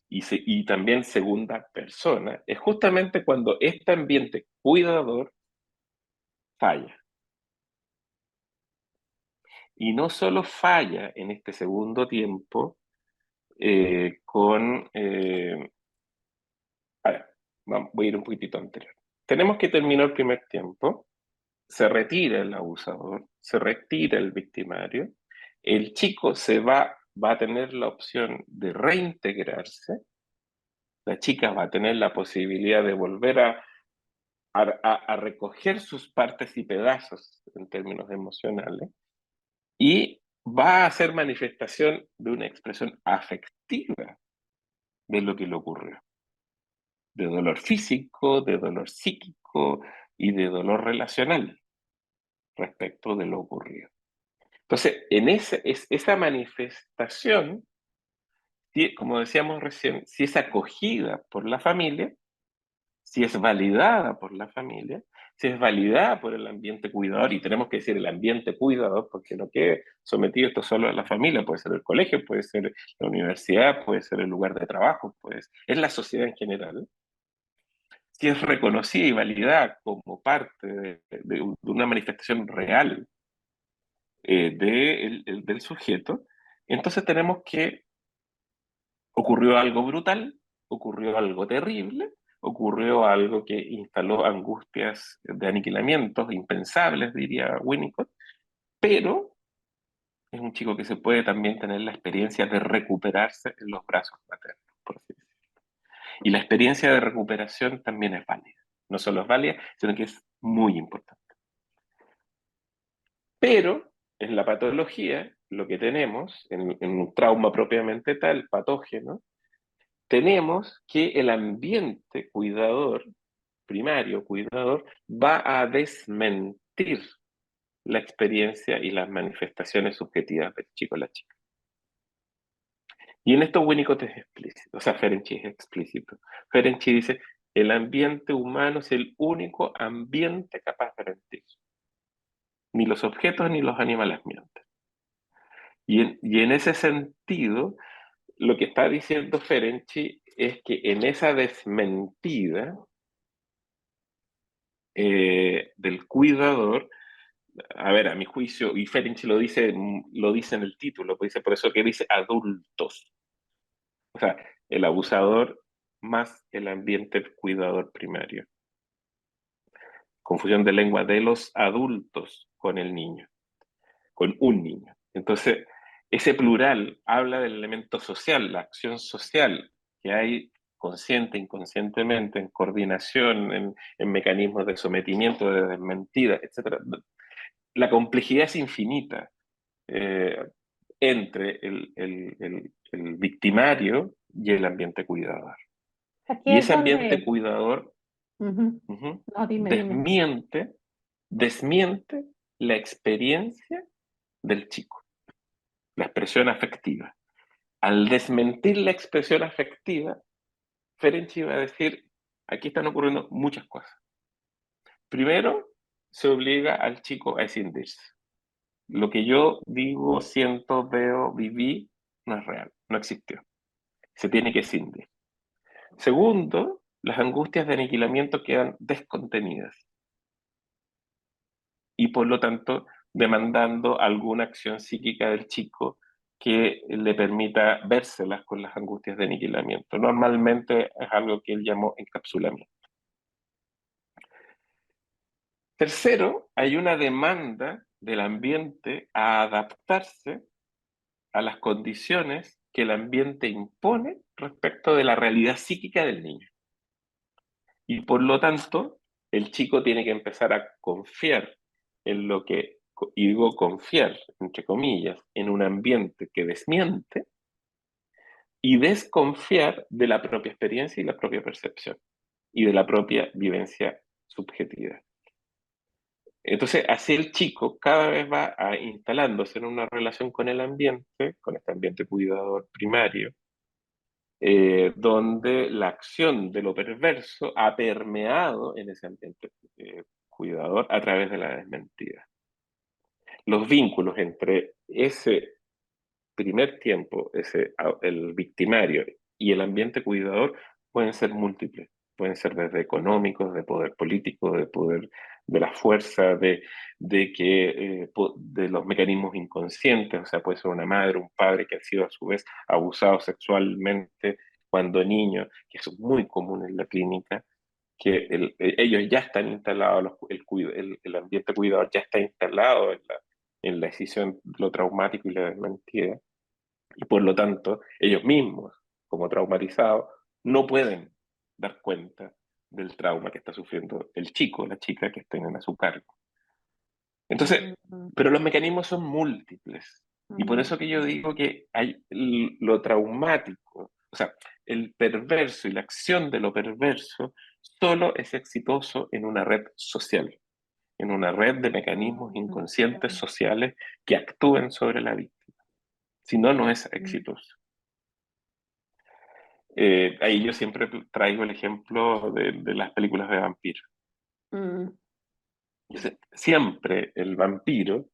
y también segunda persona, es justamente cuando este ambiente cuidador falla. Y no solo falla en este segundo tiempo a ver, voy a ir un poquitito anterior. Tenemos que terminar el primer tiempo, se retira el abusador, se retira el victimario, el chico va a tener la opción de reintegrarse, la chica va a tener la posibilidad de volver a recoger sus partes y pedazos en términos emocionales y va a hacer manifestación de una expresión afectiva de lo que le ocurrió, de dolor físico, de dolor psíquico y de dolor relacional respecto de lo ocurrido. Entonces, esa manifestación, como decíamos recién, si es acogida por la familia, si es validada por la familia, si es validada por el ambiente cuidador, y tenemos que decir el ambiente cuidador, porque no quede sometido esto solo a la familia, puede ser el colegio, puede ser la universidad, puede ser el lugar de trabajo, es la sociedad en general. Si es reconocida y validada como parte de una manifestación real del sujeto, entonces tenemos que ocurrió algo brutal, ocurrió algo terrible, ocurrió algo que instaló angustias de aniquilamientos impensables, diría Winnicott, pero es un chico que se puede también tener la experiencia de recuperarse en los brazos maternos, por así decirlo. Y la experiencia de recuperación también es válida. No solo es válida, sino que es muy importante. Pero en la patología, lo que tenemos, en un trauma propiamente tal, patógeno, tenemos que el ambiente cuidador, primario cuidador, va a desmentir la experiencia y las manifestaciones subjetivas del chico o la chica. Y en esto Winnicott es explícito, o sea, Ferenczi es explícito. Ferenczi dice, el ambiente humano es el único ambiente capaz de mentir. Ni los objetos ni los animales mienten. Y en ese sentido, lo que está diciendo Ferenczi es que en esa desmentida del cuidador, a ver, a mi juicio, y Ferenczi lo dice en el título, pues dice, por eso que dice adultos. O sea, el abusador más el ambiente cuidador primario. Confusión de lengua de los adultos con el niño, con un niño. Entonces, ese plural habla del elemento social, la acción social que hay consciente, inconscientemente, en coordinación, en mecanismos de sometimiento, de desmentida, etc. La complejidad es infinita entre el victimario y el ambiente cuidador. Aquí Y es ese ambiente donde, cuidador ujú. No, dime. desmiente la experiencia del chico, la expresión afectiva. Al desmentir la expresión afectiva, Ferenczi va a decir, aquí están ocurriendo muchas cosas. Primero, se obliga al chico a escindirse. Lo que yo digo, siento, veo, viví, no es real, no existió. Se tiene que escindir. Segundo, las angustias de aniquilamiento quedan descontenidas y por lo tanto demandando alguna acción psíquica del chico que le permita vérselas con las angustias de aniquilamiento. Normalmente es algo que él llamó encapsulamiento. Tercero, hay una demanda del ambiente a adaptarse a las condiciones que el ambiente impone respecto de la realidad psíquica del niño. Y por lo tanto, el chico tiene que empezar a confiar en lo que, y digo confiar, entre comillas, en un ambiente que desmiente y desconfiar de la propia experiencia y la propia percepción y de la propia vivencia subjetiva. Entonces, así el chico cada vez va instalándose en una relación con el ambiente, con este ambiente cuidador primario, donde la acción de lo perverso ha permeado en ese ambiente cuidador a través de la desmentida. Los vínculos entre ese primer tiempo, el victimario y el ambiente cuidador pueden ser múltiples. Pueden ser desde económicos, de poder político, de poder de la fuerza, de los mecanismos inconscientes, o sea, puede ser una madre, un padre que ha sido a su vez abusado sexualmente cuando niño, que eso es muy común en la clínica, que ellos ya están instalados, el ambiente cuidador ya está instalado en la decisión de lo traumático y la desmentida, y por lo tanto, ellos mismos, como traumatizados, no pueden dar cuenta del trauma que está sufriendo el chico o la chica que estén a su cargo. Entonces, Mm, pero los mecanismos son múltiples. Y por mm, eso que yo digo que hay lo traumático, o sea, el perverso y la acción de lo perverso solo es exitoso en una red social, en una red de mecanismos mm, inconscientes sociales que actúen sobre la víctima. Si no, no es mm, exitoso. Ahí yo siempre traigo el ejemplo de las películas de vampiros. mm, Siempre el vampiro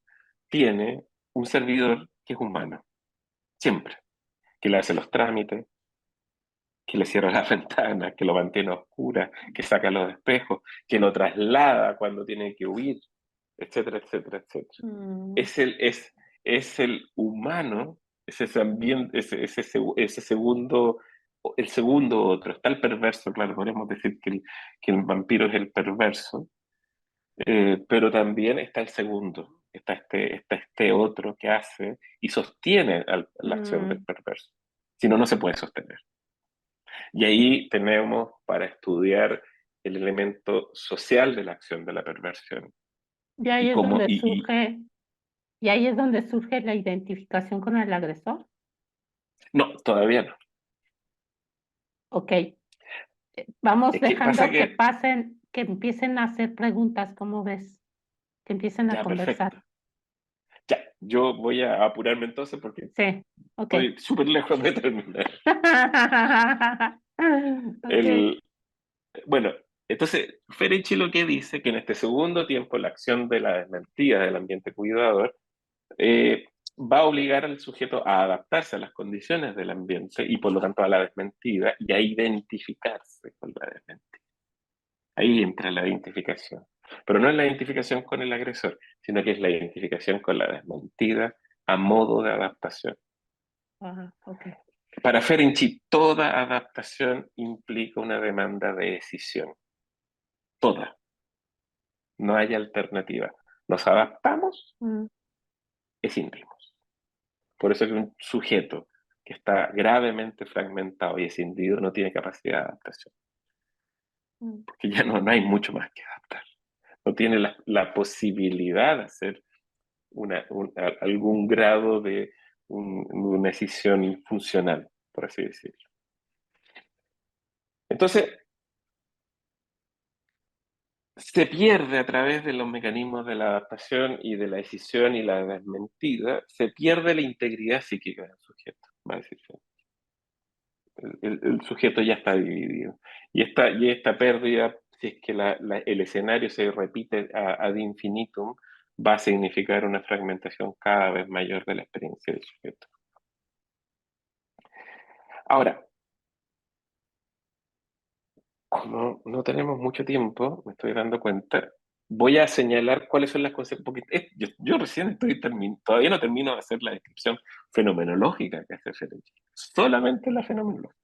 tiene un servidor que es humano, siempre, que le hace los trámites, que le cierra las ventanas, que lo mantiene a oscuras, que saca los espejos, que lo traslada cuando tiene que huir, etcétera, etcétera, etcétera. mm. Es el humano, es ese ambiente, ese segundo, el segundo otro. Está el perverso, claro, podríamos decir que el vampiro es el perverso, pero también está el segundo, está este otro que hace y sostiene la acción del Mm. perverso. Si no, no se puede sostener. Y ahí tenemos para estudiar el elemento social de la acción de la perversión. Y ahí Y es cómo, donde surge, y ahí es donde surge la identificación con el agresor. no, todavía no. Ok, vamos Es que pasa dejando que que, pasen, que empiecen a hacer preguntas, ¿cómo ves? Que empiecen a ya, conversar. perfecto. Ya, yo voy a apurarme entonces porque Sí, ok. estoy súper lejos de terminar. Ok. El, bueno, entonces, Ferenczi lo que dice que en este segundo tiempo la acción de la desmentida del ambiente cuidador eh, va a obligar al sujeto a adaptarse a las condiciones del ambiente y por lo tanto a la desmentida y a identificarse con la desmentida. Ahí entra la identificación. Pero no es la identificación con el agresor, sino que es la identificación con la desmentida a modo de adaptación. Ajá, ok. Para Ferenczi, toda adaptación implica una demanda de decisión. Toda. No hay alternativa. Nos adaptamos, Mm, escindimos. Por eso que un sujeto que está gravemente fragmentado y escindido no tiene capacidad de adaptación, mm, porque ya no hay mucho más que adaptar. No tiene la posibilidad de hacer algún grado de una decisión funcional, por así decirlo. Entonces, se pierde a través de los mecanismos de la adaptación y de la decisión y la desmentida, se pierde la integridad psíquica del sujeto, va a decir. El sujeto ya está dividido. Y esta pérdida, si es que el escenario se repite ad infinitum, va a significar una fragmentación cada vez mayor de la experiencia del sujeto. Ahora, como no tenemos mucho tiempo, me estoy dando cuenta, voy a señalar cuáles son las consecuencias, porque yo recién todavía no termino de hacer la descripción fenomenológica que hace Ferenczi, solamente la fenomenológica.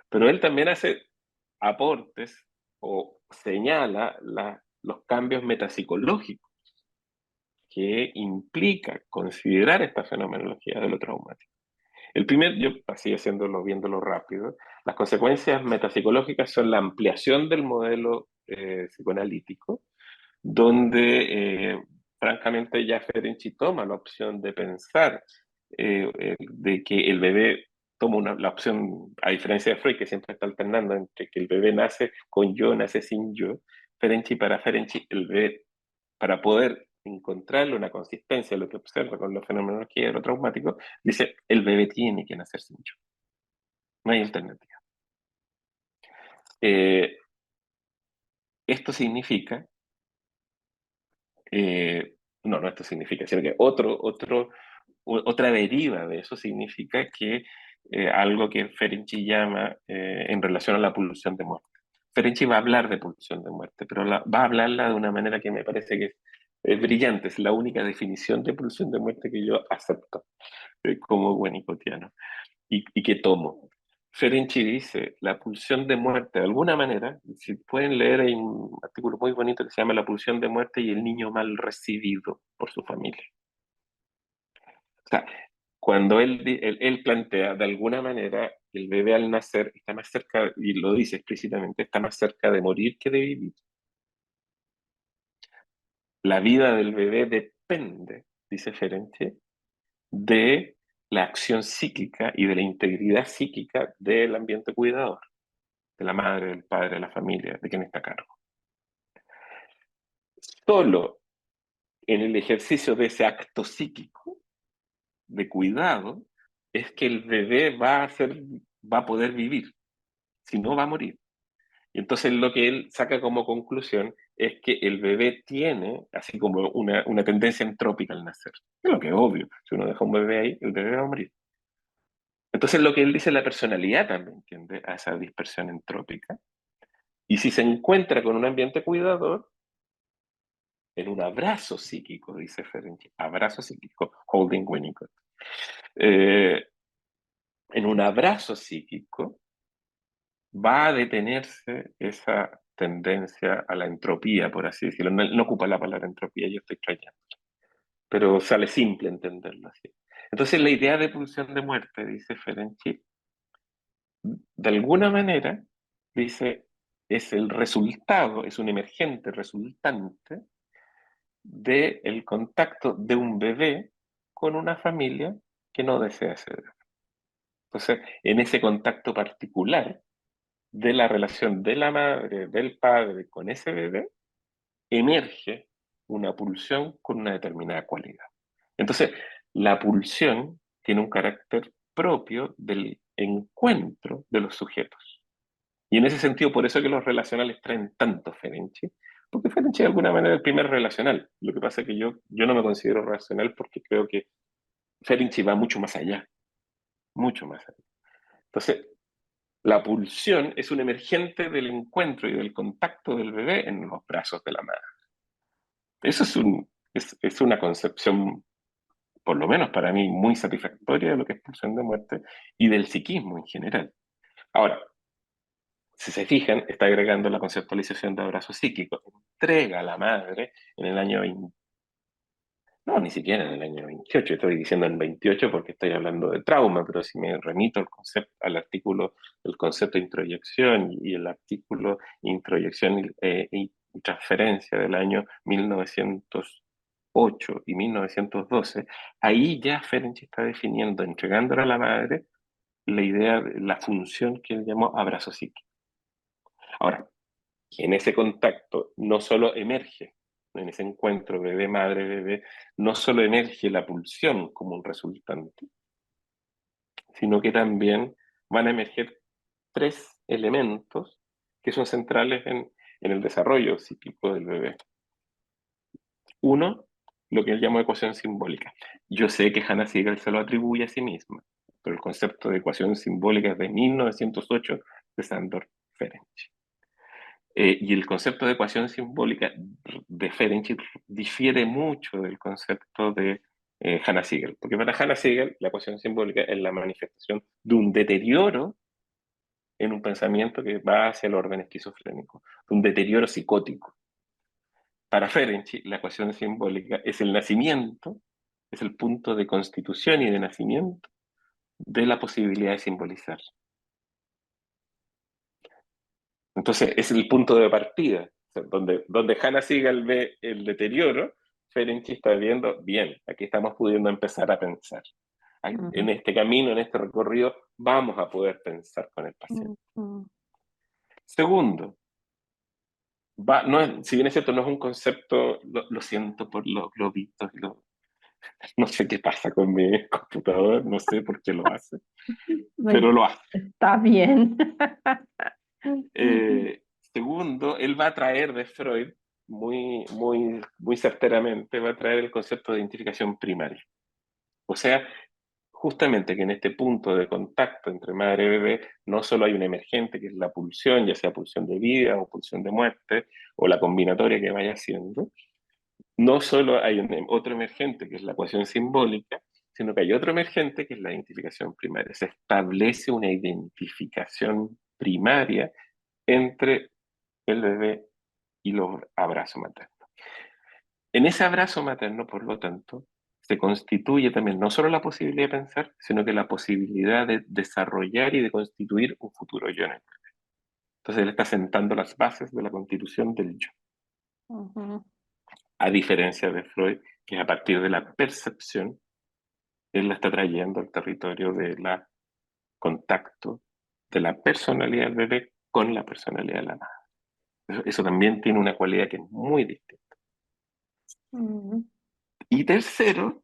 Pero él también hace aportes o señala los cambios metapsicológicos que implica considerar esta fenomenología de lo traumático. El primer, yo así viéndolo rápido, las consecuencias metapsicológicas son la ampliación del modelo psicoanalítico, donde francamente ya Ferenczi toma la opción de pensar de que el bebé toma la opción, a diferencia de Freud, que siempre está alternando entre que el bebé nace con yo, nace sin yo. Para Ferenczi, el bebé, para poder encontrarle una consistencia a lo que observa con los fenómenos que es lo traumático, dice, el bebé tiene que nacer sin yo. No hay alternativa. Eh, esto significa, no esto significa, sino que otra deriva de eso significa que algo que Ferenczi llama en relación a la pulsión de muerte. Ferenczi va a hablar de pulsión de muerte, pero va a hablarla de una manera que me parece que es brillante, es la única definición de pulsión de muerte que yo acepto como guanicotiano y que tomo. Ferenczi dice, la pulsión de muerte, de alguna manera, si pueden leer, hay un artículo muy bonito que se llama La pulsión de muerte y el niño mal recibido por su familia. O sea, cuando él plantea, de alguna manera, que el bebé al nacer está más cerca, y lo dice explícitamente, está más cerca de morir que de vivir. La vida del bebé depende, dice Ferenczi, de la acción psíquica y de la integridad psíquica del ambiente cuidador, de la madre, del padre, de la familia, de quien está a cargo. Solo en el ejercicio de ese acto psíquico de cuidado es que el bebé va a poder vivir, si no va a morir. Y entonces lo que él saca como conclusión es que el bebé tiene, así como una tendencia entrópica al nacer. Es lo que es obvio, si uno deja un bebé ahí, el bebé va a morir. Entonces lo que él dice, la personalidad también tiende a esa dispersión entrópica. Y si se encuentra con un ambiente cuidador, en un abrazo psíquico, dice Ferenczi, abrazo psíquico, holding Winnicott. En un abrazo psíquico va a detenerse esa tendencia a la entropía, por así decirlo. No ocupa la palabra entropía, yo estoy trayendo, pero sale simple entenderlo así. Entonces la idea de pulsión de muerte, dice Ferenczi, de alguna manera, dice, es el resultado, es un emergente resultante del contacto de un bebé con una familia que no desea ese bebé. Entonces, en ese contacto particular de la relación de la madre, del padre con ese bebé, emerge una pulsión con una determinada cualidad. Entonces, la pulsión tiene un carácter propio del encuentro de los sujetos. Y en ese sentido, por eso que los relacionales traen tanto Ferenczi, porque Ferenczi de alguna manera es el primer relacional. Lo que pasa es que yo no me considero racional porque creo que Ferenczi va mucho más allá, mucho más allá. Entonces, la pulsión es un emergente del encuentro y del contacto del bebé en los brazos de la madre. Eso es una concepción, por lo menos para mí, muy satisfactoria de lo que es pulsión de muerte y del psiquismo en general. Ahora, si se fijan, está agregando la conceptualización de abrazo psíquico. Entrega a la madre en el año 20, no, ni siquiera en el año 28, estoy diciendo en 28 porque estoy hablando de trauma, pero si me remito al artículo del concepto de introyección y el artículo introyección y transferencia del año 1908 y 1912, ahí ya Ferenczi está definiendo, entregándole a la madre, la idea, la función que él llamó abrazo psíquico. Ahora, en ese contacto no solo emerge, en ese encuentro bebé-madre-bebé, no solo emerge la pulsión como un resultante, sino que también van a emerger tres elementos que son centrales en el desarrollo psíquico del bebé. Uno, lo que él llamó ecuación simbólica. Yo sé que Hannah Siegel se lo atribuye a sí misma, pero el concepto de ecuación simbólica es de 1908 de Sándor Ferenczi. Y el concepto de ecuación simbólica de Ferenczi difiere mucho del concepto de Hannah Siegel, porque para Hannah Siegel la ecuación simbólica es la manifestación de un deterioro en un pensamiento que va hacia el orden esquizofrénico, de un deterioro psicótico. Para Ferenczi la ecuación simbólica es el nacimiento, es el punto de constitución y de nacimiento de la posibilidad de simbolizar. Entonces, es el punto de partida. O sea, donde Hannah Siegel ve el deterioro, Ferenczi está viendo, bien, aquí estamos pudiendo empezar a pensar. En este camino, en este recorrido, vamos a poder pensar con el paciente. Segundo, si bien es cierto, no es un concepto, lo siento por los globitos, no sé qué pasa con mi computador, no sé por qué lo hace, pero lo hace. Está bien. Segundo, él va a traer de Freud muy certeramente, va a traer el concepto de identificación primaria. O sea, justamente que en este punto de contacto entre madre y bebé no solo hay un emergente, que es la pulsión, ya sea pulsión de vida o pulsión de muerte, o la combinatoria que vaya haciendo, no solo hay otro emergente, que es la ecuación simbólica, sino que hay otro emergente, que es la identificación primaria. Se establece una identificación primaria entre el bebé y los abrazos maternos. En ese abrazo materno, por lo tanto, se constituye también no solo la posibilidad de pensar, sino que la posibilidad de desarrollar y de constituir un futuro yo en él. Entonces él está sentando las bases de la constitución del yo, Ujú. a diferencia de Freud, que a partir de la percepción, él la está trayendo al territorio del contacto de la personalidad del bebé con la personalidad de la madre. Eso también tiene una cualidad que es muy distinta. Ujú. Y tercero,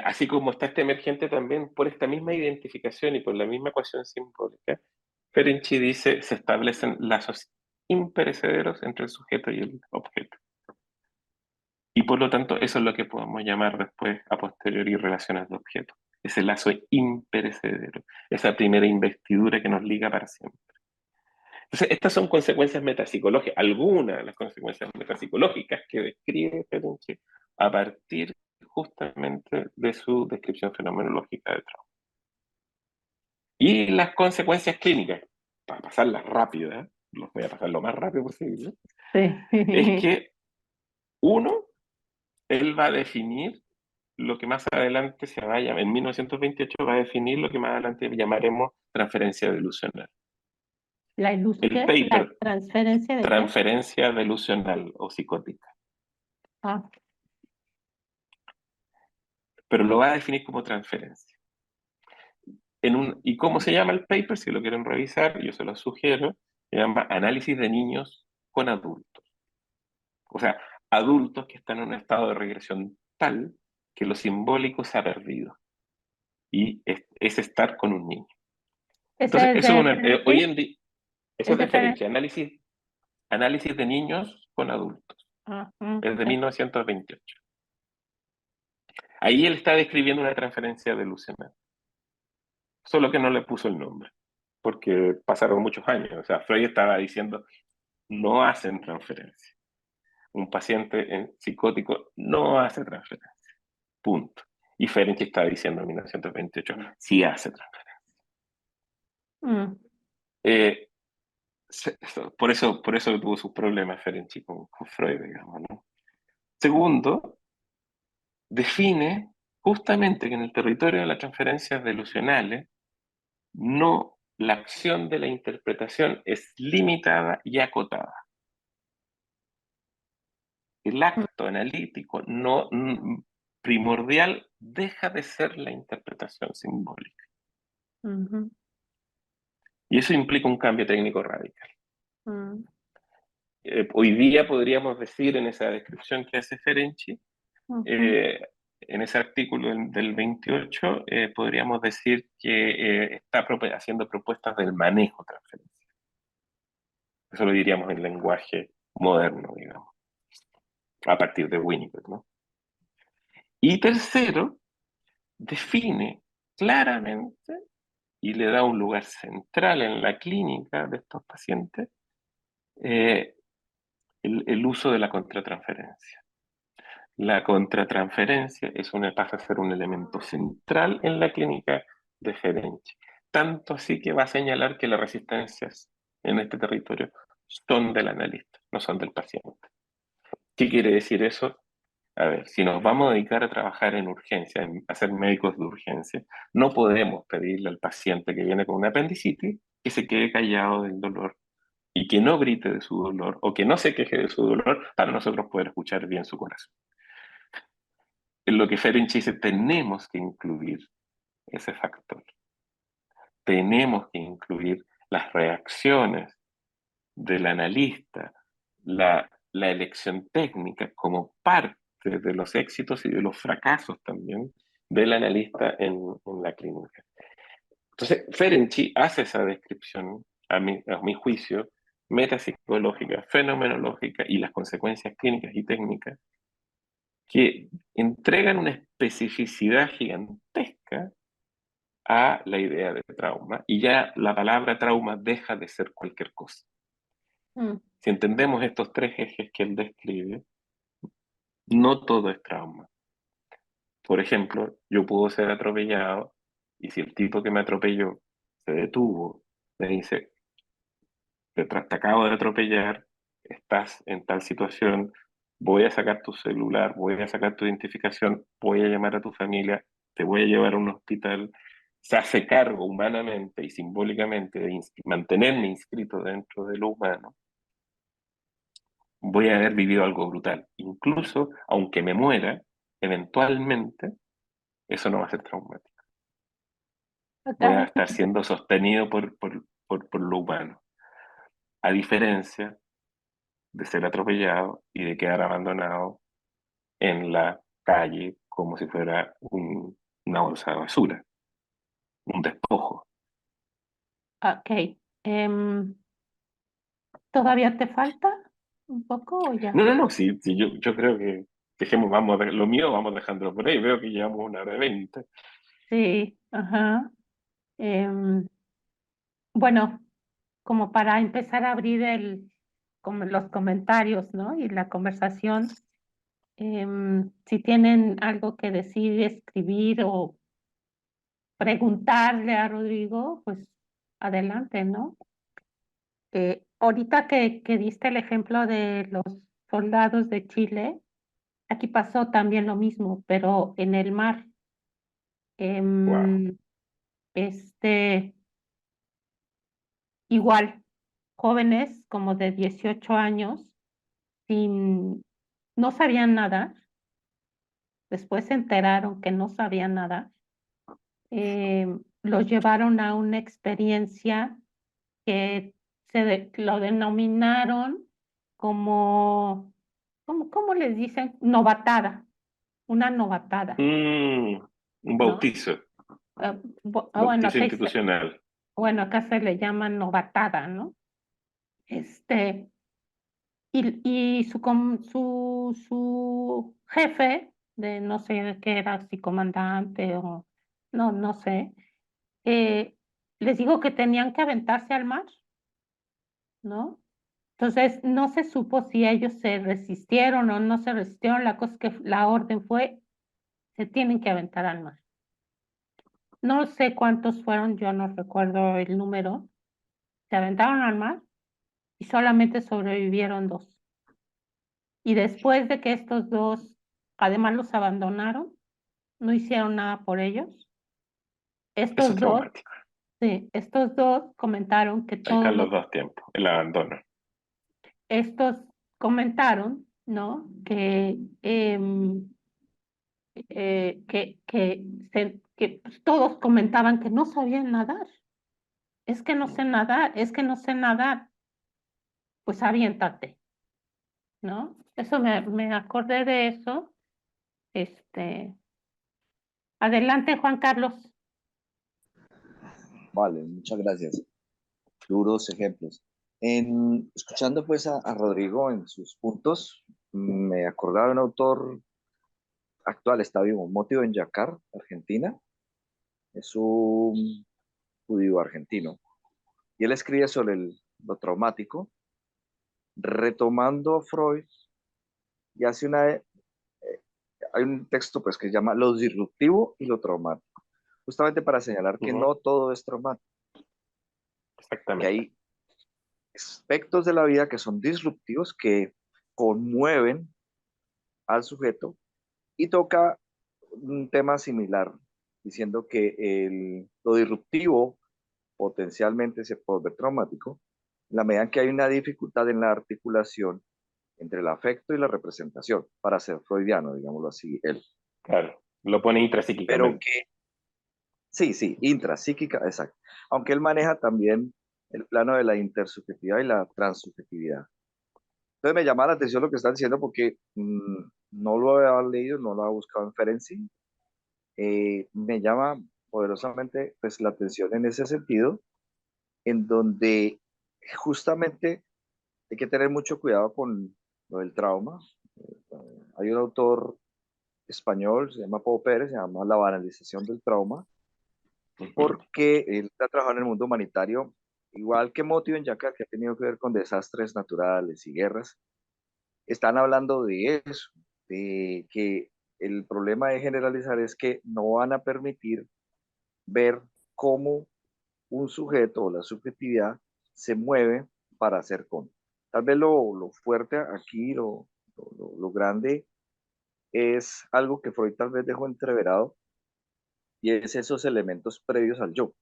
así como está este emergente también, por esta misma identificación y por la misma ecuación simbólica, Ferenczi dice se establecen lazos imperecederos entre el sujeto y el objeto. Y por lo tanto, eso es lo que podemos llamar después, a posteriori, relaciones de objeto. Ese lazo imperecedero, esa primera investidura que nos liga para siempre. Entonces, estas son consecuencias metapsicológicas, algunas de las consecuencias metapsicológicas que describe Ferenczi a partir justamente de su descripción fenomenológica de trauma. Y las consecuencias clínicas, para pasarlas rápidas, los voy a pasar lo más rápido posible, es Sí. que uno, él va a definir lo que más adelante se vaya, en 1928 va a definir lo que más adelante llamaremos transferencia delusional. El ¿Qué? ¿La paper, transferencia de qué? transferencia delusional o psicótica, Ah, pero lo va a definir como transferencia. ¿Y cómo se llama el paper? Si lo quieren revisar, yo se lo sugiero, se llama Análisis de niños con adultos. O sea, adultos que están en un estado de regresión tal que lo simbólico se ha perdido. Y es estar con un niño. Entonces, ¿ese es eso es de hoy Ferenczi? en día, eso ¿Es es de Ferenczi? diferente. Análisis de niños con adultos. Ah, Es de ok. 1928. Ahí él está describiendo una transferencia delusional. Solo que no le puso el nombre, porque pasaron muchos años. O sea, Freud estaba diciendo, no hacen transferencia. Un paciente psicótico no hace transferencia. Punto. Y Ferenczi está diciendo en 1928, sí hace transferencia. Mm, Eh, por eso tuvo sus problemas Ferenczi con Freud, digamos, ¿no? Segundo, define justamente que en el territorio de las transferencias delusionales, no, la acción de la interpretación es limitada y acotada. El mm, acto analítico no primordial deja de ser la interpretación simbólica. ujú, Y eso implica un cambio técnico radical. mm, Hoy día podríamos decir en esa descripción que hace Ferenczi, ujú. eh, en ese artículo del 28, podríamos decir que está haciendo propuestas del manejo transferencial. Eso lo diríamos en lenguaje moderno, digamos, a partir de Winnicott, ¿no? Y tercero, define claramente y le da un lugar central en la clínica de estos pacientes eh, el uso de la contratransferencia. La contratransferencia pasa a ser un elemento central en la clínica de Ferenczi. Tanto así que va a señalar que las resistencias en este territorio son del analista, no son del paciente. ¿Qué quiere decir eso? A ver, si nos vamos a dedicar a trabajar en urgencia, a ser médicos de urgencia, no podemos pedirle al paciente que viene con una apendicitis que se quede callado del dolor y que no grite de su dolor o que no se queje de su dolor para nosotros poder escuchar bien su corazón. En lo que Ferenczi dice, tenemos que incluir ese factor. Tenemos que incluir las reacciones del analista, la elección técnica como parte de los éxitos y de los fracasos también del analista en la clínica. Entonces, Ferenczi hace esa descripción, a mi juicio, metapsicológica, fenomenológica y las consecuencias clínicas y técnicas que entregan una especificidad gigantesca a la idea de trauma y ya la palabra trauma deja de ser cualquier cosa. Mm, Si entendemos estos tres ejes que él describe, no todo es trauma. Por ejemplo, yo puedo ser atropellado y si el tipo que me atropelló se detuvo, me dice, te acabo de atropellar, estás en tal situación, voy a sacar tu celular, voy a sacar tu identificación, voy a llamar a tu familia, te voy a llevar a un hospital, se hace cargo humanamente y simbólicamente de mantenerme inscrito dentro de lo humano, voy a haber vivido algo brutal. Incluso, aunque me muera, eventualmente, eso no va a ser traumático. Voy a estar totalmente. siendo sostenido por lo humano. A diferencia de ser atropellado y de quedar abandonado en la calle como si fuera una bolsa de basura, un despojo. Ok. em, ¿Todavía te falta un poco o ya? No, sí, sí, yo creo que dejemos, lo mío vamos dejándolo por ahí, veo que llevamos 1 hora 20. Sí, ajá. Em, bueno, como para empezar a abrir como los comentarios, ¿no? Y la conversación, si tienen algo que decir, escribir o preguntarle a Rodrigo, pues adelante, ¿no? Ahorita que diste el ejemplo de los soldados de Chile, aquí pasó también lo mismo, pero en el mar. Wow. Em, este, igual, jóvenes como de 18 años, sin, no sabían nadar, después se enteraron que no sabían nadar, los llevaron a una experiencia que lo denominaron como, ¿cómo les dicen? Novatada, una novatada, Un ¿no? bautizo, Bueno, bautizo institucional. bueno, acá se le llama novatada, ¿no? Este, y su jefe, de no sé qué era, si comandante o no sé, eh, les digo que tenían que aventarse al mar, ¿no? Entonces, no se supo si ellos se resistieron o no se resistieron. La cosa es que la orden fue, se tienen que aventar al mar. No sé cuántos fueron, yo no recuerdo el número. Se aventaron al mar y solamente sobrevivieron dos. Y después de que estos dos, además los abandonaron, no hicieron nada por ellos. Eso es Estos dos, traumático. sí, estos dos comentaron que Ahí todos están los, los dos tiempos, el abandono. estos comentaron, ¿no? Que pues, todos comentaban que no sabían nadar. Es que no sé nadar, es que no sé nadar. Pues aviéntate, ¿no? Eso me acordé de eso. Este, adelante, Juan Carlos. Vale, muchas gracias. Duros ejemplos. Escuchando pues a Rodrigo en sus puntos, me acordaba de un autor actual, está vivo, Motivo en Yacar, Argentina. Es un judío argentino. Y él escribe sobre lo traumático, retomando a Freud, y hace hay un texto pues que se llama Lo disruptivo y lo traumático, justamente para señalar que Ujú, no todo es traumático, que exactamente. hay aspectos de la vida que son disruptivos, que conmueven al sujeto, y toca un tema similar, diciendo que lo disruptivo potencialmente se puede volver traumático, en la medida en que hay una dificultad en la articulación entre el afecto y la representación, para ser freudiano, digámoslo así, él. Claro, lo pone Pero intrapsíquicamente. que, sí, sí, intrapsíquica, exacto. Aunque él maneja también el plano de la intersubjetividad y la transsubjetividad. Entonces me llama la atención lo que están diciendo porque no lo había leído, no lo había buscado en Ferenczi. Me llama poderosamente pues, la atención en ese sentido, en donde justamente hay que tener mucho cuidado con lo del trauma. Hay un autor español, se llama Pau Pérez, se llama La banalización del trauma, Ujú. porque él está trabajando en el mundo humanitario, igual que Moti Benyaca, que ha tenido que ver con desastres naturales y guerras. Están hablando de eso, de que el problema de generalizar es que no van a permitir ver cómo un sujeto o la subjetividad se mueve para hacer con. Tal vez lo fuerte aquí, lo grande, es algo que Freud tal vez dejó entreverado, y es esos elementos previos al yo.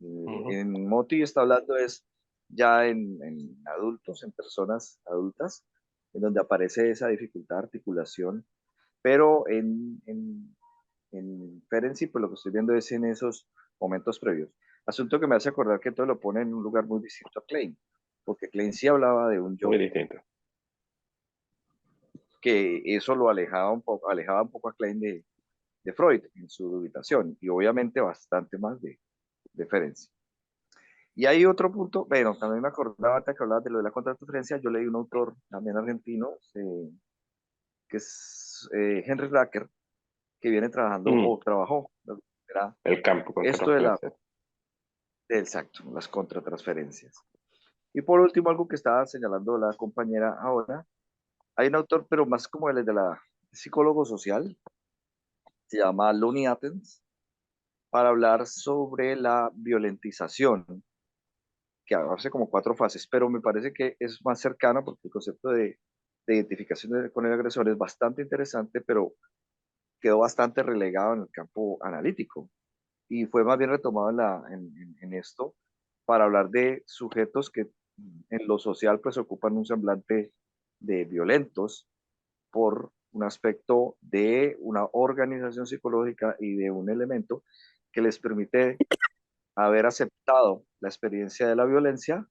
Ujú. En Moti está hablando es ya en adultos, en personas adultas, en donde aparece esa dificultad de articulación, pero en Ferenczi, pues lo que estoy viendo es en esos momentos previos. Asunto que me hace acordar que todo lo pone en un lugar muy distinto a Klein, porque Klein sí hablaba de un Muy yo, distinto. que eso lo alejaba un poco a Klein de Freud en su dubitación, y obviamente bastante más de Ferenczi. Y hay otro punto, bueno, también me acordaba que hablabas de lo de la contratransferencia. Yo leí un autor también argentino, que es Henry Lacker, que viene trabajando Mm, o trabajó, era el campo contra esto transferencia. exacto, las contratransferencias. Y por último, algo que estaba señalando la compañera ahora, hay un autor, pero más como el de la psicólogo social, se llama Looney Athens, para hablar sobre la violentización, que hace como 4 fases, pero me parece que es más cercano porque el concepto de identificación con el agresor es bastante interesante, pero quedó bastante relegado en el campo analítico y fue más bien retomado en esto para hablar de sujetos que en lo social pues ocupan un semblante de violentos por un aspecto de una organización psicológica y de un elemento que les permite haber aceptado la experiencia de la violencia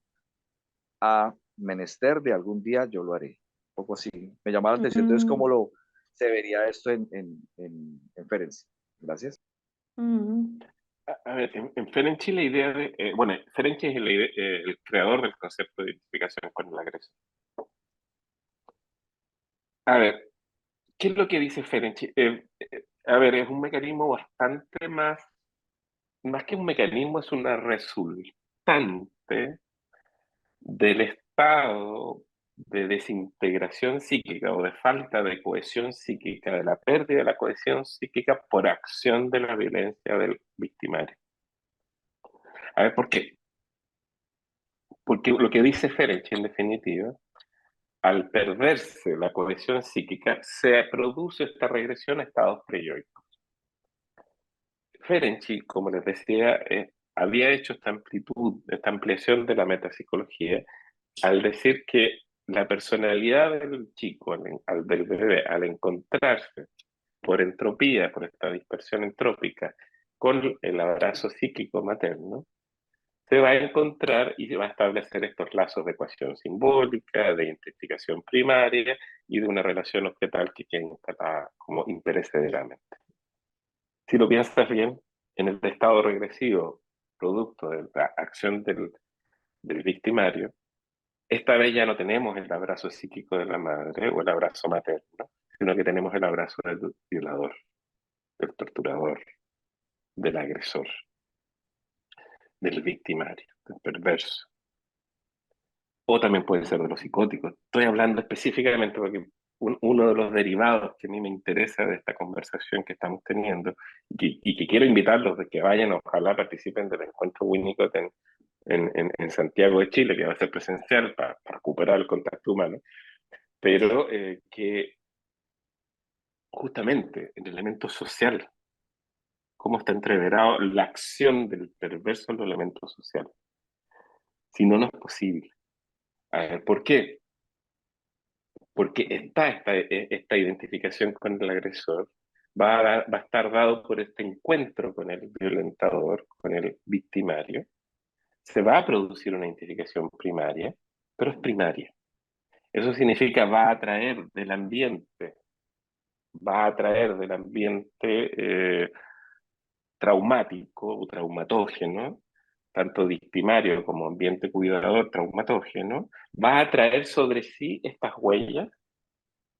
a menester de algún día yo lo haré. Un poco así. Me llama la atención entonces cómo Mm, se vería esto en Ferenczi. Gracias. mm, A ver, en Ferenczi la idea de, bueno, Ferenczi es el creador del concepto de identificación con el agresor. A ver, ¿qué es lo que dice Ferenczi? A ver, es un mecanismo bastante más que un mecanismo, es una resultante del estado de desintegración psíquica o de falta de cohesión psíquica, de la pérdida de la cohesión psíquica por acción de la violencia del victimario. A ver, ¿por qué? Porque lo que dice Ferenczi, en definitiva, al perderse la cohesión psíquica, se produce esta regresión a estados preyoicos. Ferenczi, como les decía, había hecho esta amplitud, esta ampliación de la metapsicología, al decir que la personalidad del chico, del bebé, al encontrarse por entropía, por esta dispersión entrópica, con el abrazo psíquico materno, se va a encontrar y se va a establecer estos lazos de ecuación simbólica, de identificación primaria y de una relación objetal que queda instalada como imperecederamente. Si lo piensas bien, en el estado regresivo, producto de la acción del victimario, esta vez ya no tenemos el abrazo psíquico de la madre o el abrazo materno, sino que tenemos el abrazo del violador, del torturador, del agresor, del victimario, del perverso. O también puede ser de los psicóticos. Estoy hablando específicamente porque uno de los derivados que a mí me interesa de esta conversación que estamos teniendo y que quiero invitarlos de que vayan, ojalá participen del encuentro Winnicott en Santiago de Chile, que va a ser presencial para recuperar el contacto humano, pero que justamente el elemento social, cómo está entreverado la acción del perverso en los elementos sociales. Si no, no es posible. A ver, ¿por qué? Porque esta identificación con el agresor, va a estar dado por este encuentro con el violentador, con el victimario. Se va a producir una identificación primaria, pero es primaria. Eso significa va a traer del ambiente traumático o traumatógeno, tanto victimario como ambiente cuidador traumatógeno, va a traer sobre sí estas huellas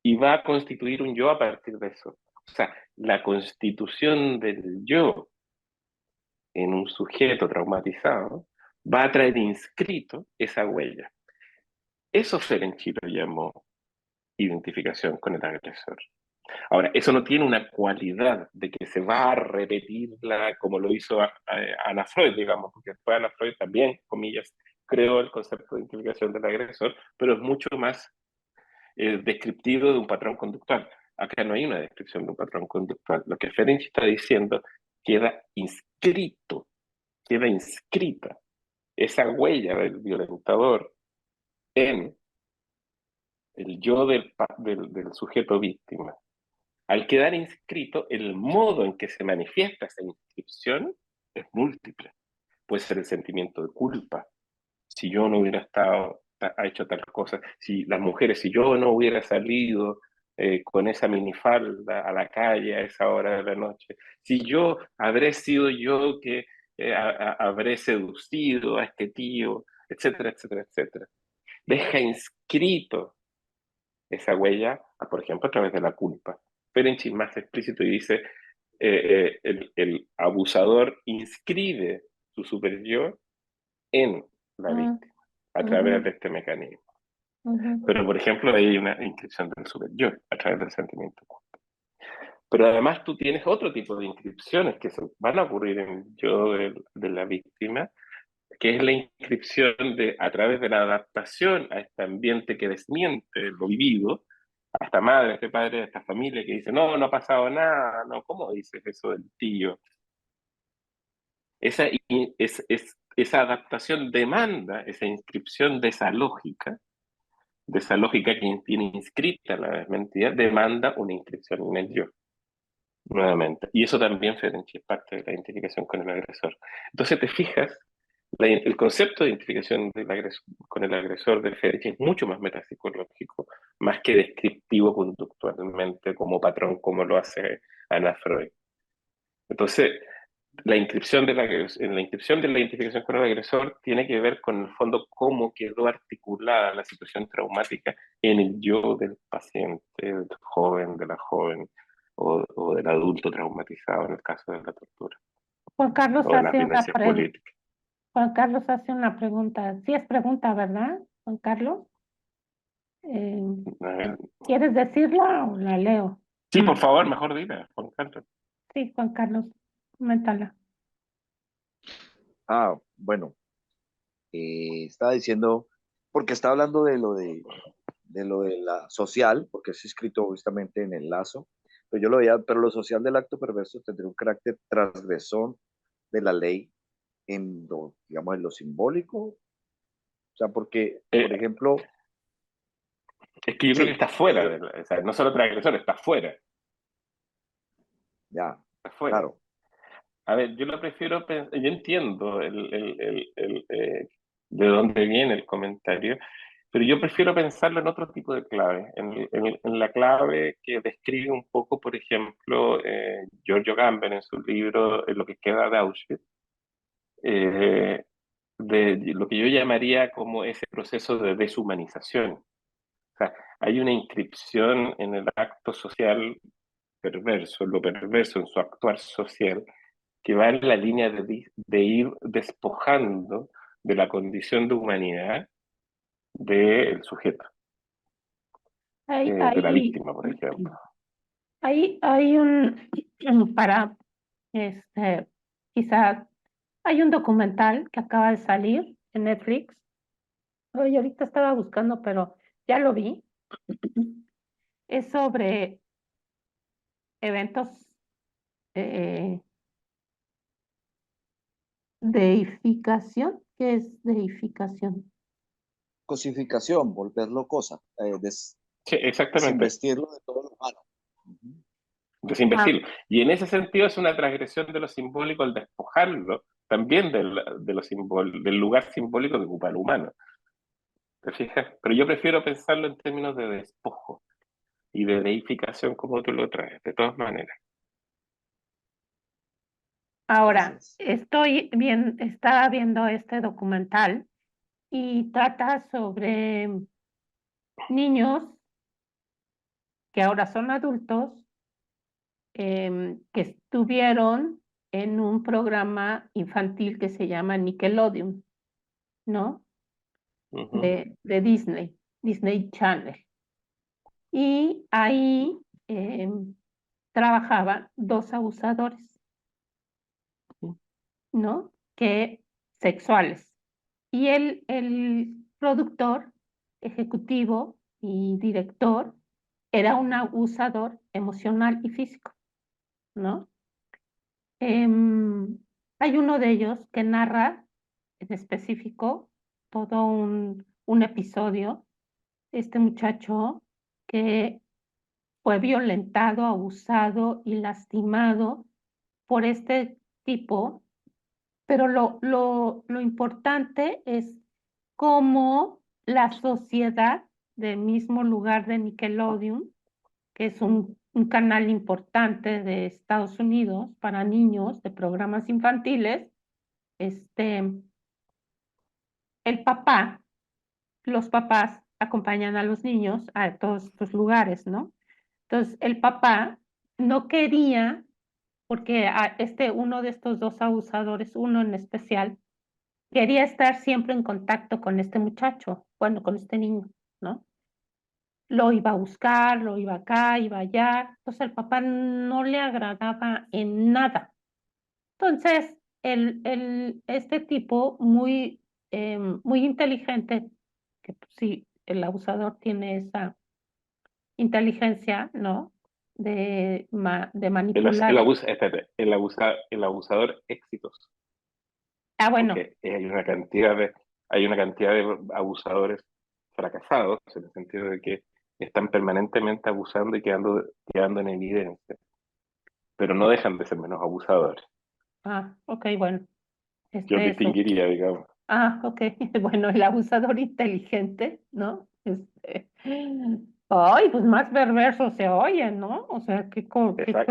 y va a constituir un yo a partir de eso. O sea, la constitución del yo en un sujeto traumatizado va a traer inscrito esa huella. Eso Ferenczi lo llamó identificación con el agresor. Ahora, eso no tiene una cualidad de que se va a repetirla como lo hizo Ana Freud, digamos, porque después Ana Freud también, comillas, creó el concepto de identificación del agresor, pero es mucho más descriptivo de un patrón conductual. Acá no hay una descripción de un patrón conductual. Lo que Ferenczi está diciendo queda inscrito, queda inscrita esa huella del violentador en el yo del sujeto víctima. Al quedar inscrito, el modo en que se manifiesta esa inscripción es múltiple. Puede ser el sentimiento de culpa. Si yo no hubiera ha hecho tal cosa, si las mujeres, si yo no hubiera salido con esa minifalda a la calle a esa hora de la noche, si yo habré sido yo que habré seducido a este tío, etcétera, etcétera, etcétera. Deja inscrito esa huella, por ejemplo, a través de la culpa. Ferenczi es más explícito y dice, el abusador inscribe su superior en la Mm, víctima a través ujú, de este mecanismo. ujú. Pero, por ejemplo, hay una inscripción del superior a través del sentimiento de culpa. Pero además tú tienes otro tipo de inscripciones que van a ocurrir en el yo de la víctima, que es la inscripción a través de la adaptación a este ambiente que desmiente lo vivido, a esta madre, a este padre, a esta familia que dice, no, no ha pasado nada, no, ¿cómo dices eso del tío? Esa adaptación demanda esa inscripción de esa lógica que tiene inscrita la desmentida, demanda una inscripción en el yo, nuevamente. Y eso también, Ferenczi, es parte de la identificación con el agresor. Entonces, te fijas, el concepto de identificación con el agresor de Ferenczi es mucho más metapsicológico, más que descriptivo conductualmente como patrón, como lo hace Ana Freud. Entonces, en la inscripción de la identificación con el agresor tiene que ver con el fondo cómo quedó articulada la situación traumática en el yo del paciente, del joven, de la joven o del adulto traumatizado en el caso de la tortura Juan Carlos o de las hace una violencias políticas. Juan Carlos hace una pregunta. Sí es pregunta, ¿verdad, Juan Carlos? Eh, Eh, ¿Quieres decirla o la leo? Sí, por favor, mejor dime, Juan Carlos. Sí, Juan Carlos, coméntala. Bueno, estaba diciendo, porque estaba hablando de lo de la social, porque es escrito justamente en el lazo, pero yo lo veía, pero lo social del acto perverso tendría un carácter transgresor de la ley en lo, digamos, en lo simbólico. O sea, porque, por Eh, ejemplo, es que yo creo que sí, está fuera, o sea, no solo transgresor, está fuera, ya, está fuera. claro. A ver, yo lo prefiero, yo entiendo de dónde viene el comentario, pero yo prefiero pensarlo en otro tipo de clave, en la clave que describe un poco, por ejemplo, Giorgio Gamber en su libro Lo que queda de Auschwitz, eh, de lo que yo llamaría como ese proceso de deshumanización. O sea, hay una inscripción en el acto social perverso, en lo perverso, en su actuar social, que va en la línea de ir despojando de la condición de humanidad del sujeto, Hay, de la hay, víctima, por ejemplo. hay para, este, quizá, hay un documental que acaba de salir en Netflix. Oye, ahorita estaba buscando, pero ya lo vi. Es sobre eventos eh, deificación. ¿Qué es deificación? Cosificación, volverlo cosa, Sí, exactamente, desinvestirlo de todo lo humano. Ujú. Ah, desinvestirlo. Y en ese sentido es una transgresión de lo simbólico al despojarlo también del lugar simbólico que ocupa el humano. ¿Te fijas? Pero yo prefiero pensarlo en términos de despojo y de deificación como tú lo traes, de todas maneras. ahora, Gracias. estaba viendo este documental y trata sobre niños que ahora son adultos, que estuvieron en un programa infantil que se llama Nickelodeon, ¿no? Ujú. De Disney, Disney Channel. Y ahí trabajaban dos abusadores, ¿no? Que sexuales. Y el productor ejecutivo y director era un abusador emocional y físico, ¿no? Hay uno de ellos que narra en específico todo un episodio, este muchacho que fue violentado, abusado y lastimado por este tipo, pero lo importante es cómo la sociedad del mismo lugar de Nickelodeon, que es un canal importante de Estados Unidos para niños de programas infantiles, este, el papá, los papás acompañan a los niños a todos estos lugares, ¿no? Entonces, el papá no quería, porque uno de estos dos abusadores, uno en especial, quería estar siempre en contacto con este muchacho, bueno, con este niño, ¿no? Lo iba a buscar, lo iba acá, iba allá. Entonces, al papá no le agradaba en nada. Entonces, este tipo muy inteligente, que pues, sí, el abusador tiene esa inteligencia, ¿no? De manipular. Espérate, el abusador exitoso, Ah, bueno, porque hay una cantidad de abusadores fracasados, en el sentido de que están permanentemente abusando y quedando en evidencia, pero no dejan de ser menos abusadores. ok, bueno, Yo eso. distinguiría, digamos. Ok, bueno, el abusador inteligente, ¿no? Ay, pues más perverso se oye, ¿no? O sea, qué Exacto.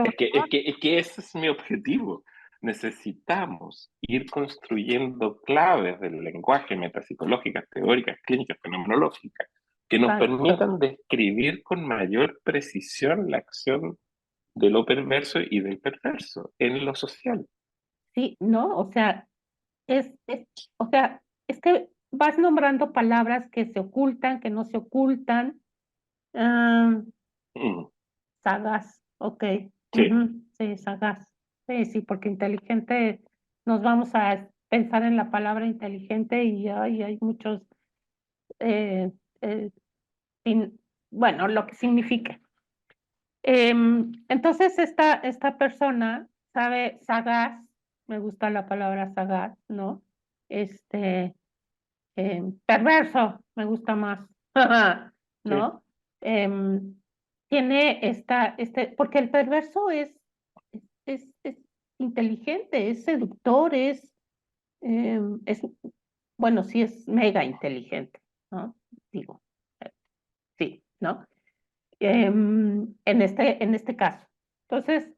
horror. Es que ese es mi objetivo. Necesitamos ir construyendo claves del lenguaje, metapsicológicas, teóricas, clínicas, fenomenológicas, que nos Exacto. permitan describir con mayor precisión la acción de lo perverso y del perverso en lo social. Sí, ¿no? O sea, o sea, es que vas nombrando palabras que se ocultan, que no se ocultan. Ah, Mm, sagaz, ok. sí, Sí, sagaz. Sí, sí, porque inteligente, nos vamos a pensar en la palabra inteligente y hay muchos, eh, eh, bueno, lo que significa. Entonces, esta persona sabe, sagaz, me gusta la palabra sagaz, ¿no? Este, perverso, me gusta más, sí. ¿no? Em, Tiene porque el perverso es inteligente, es seductor, bueno, sí es mega inteligente, ¿no? Digo, eh, sí, ¿no? En este caso. Entonces,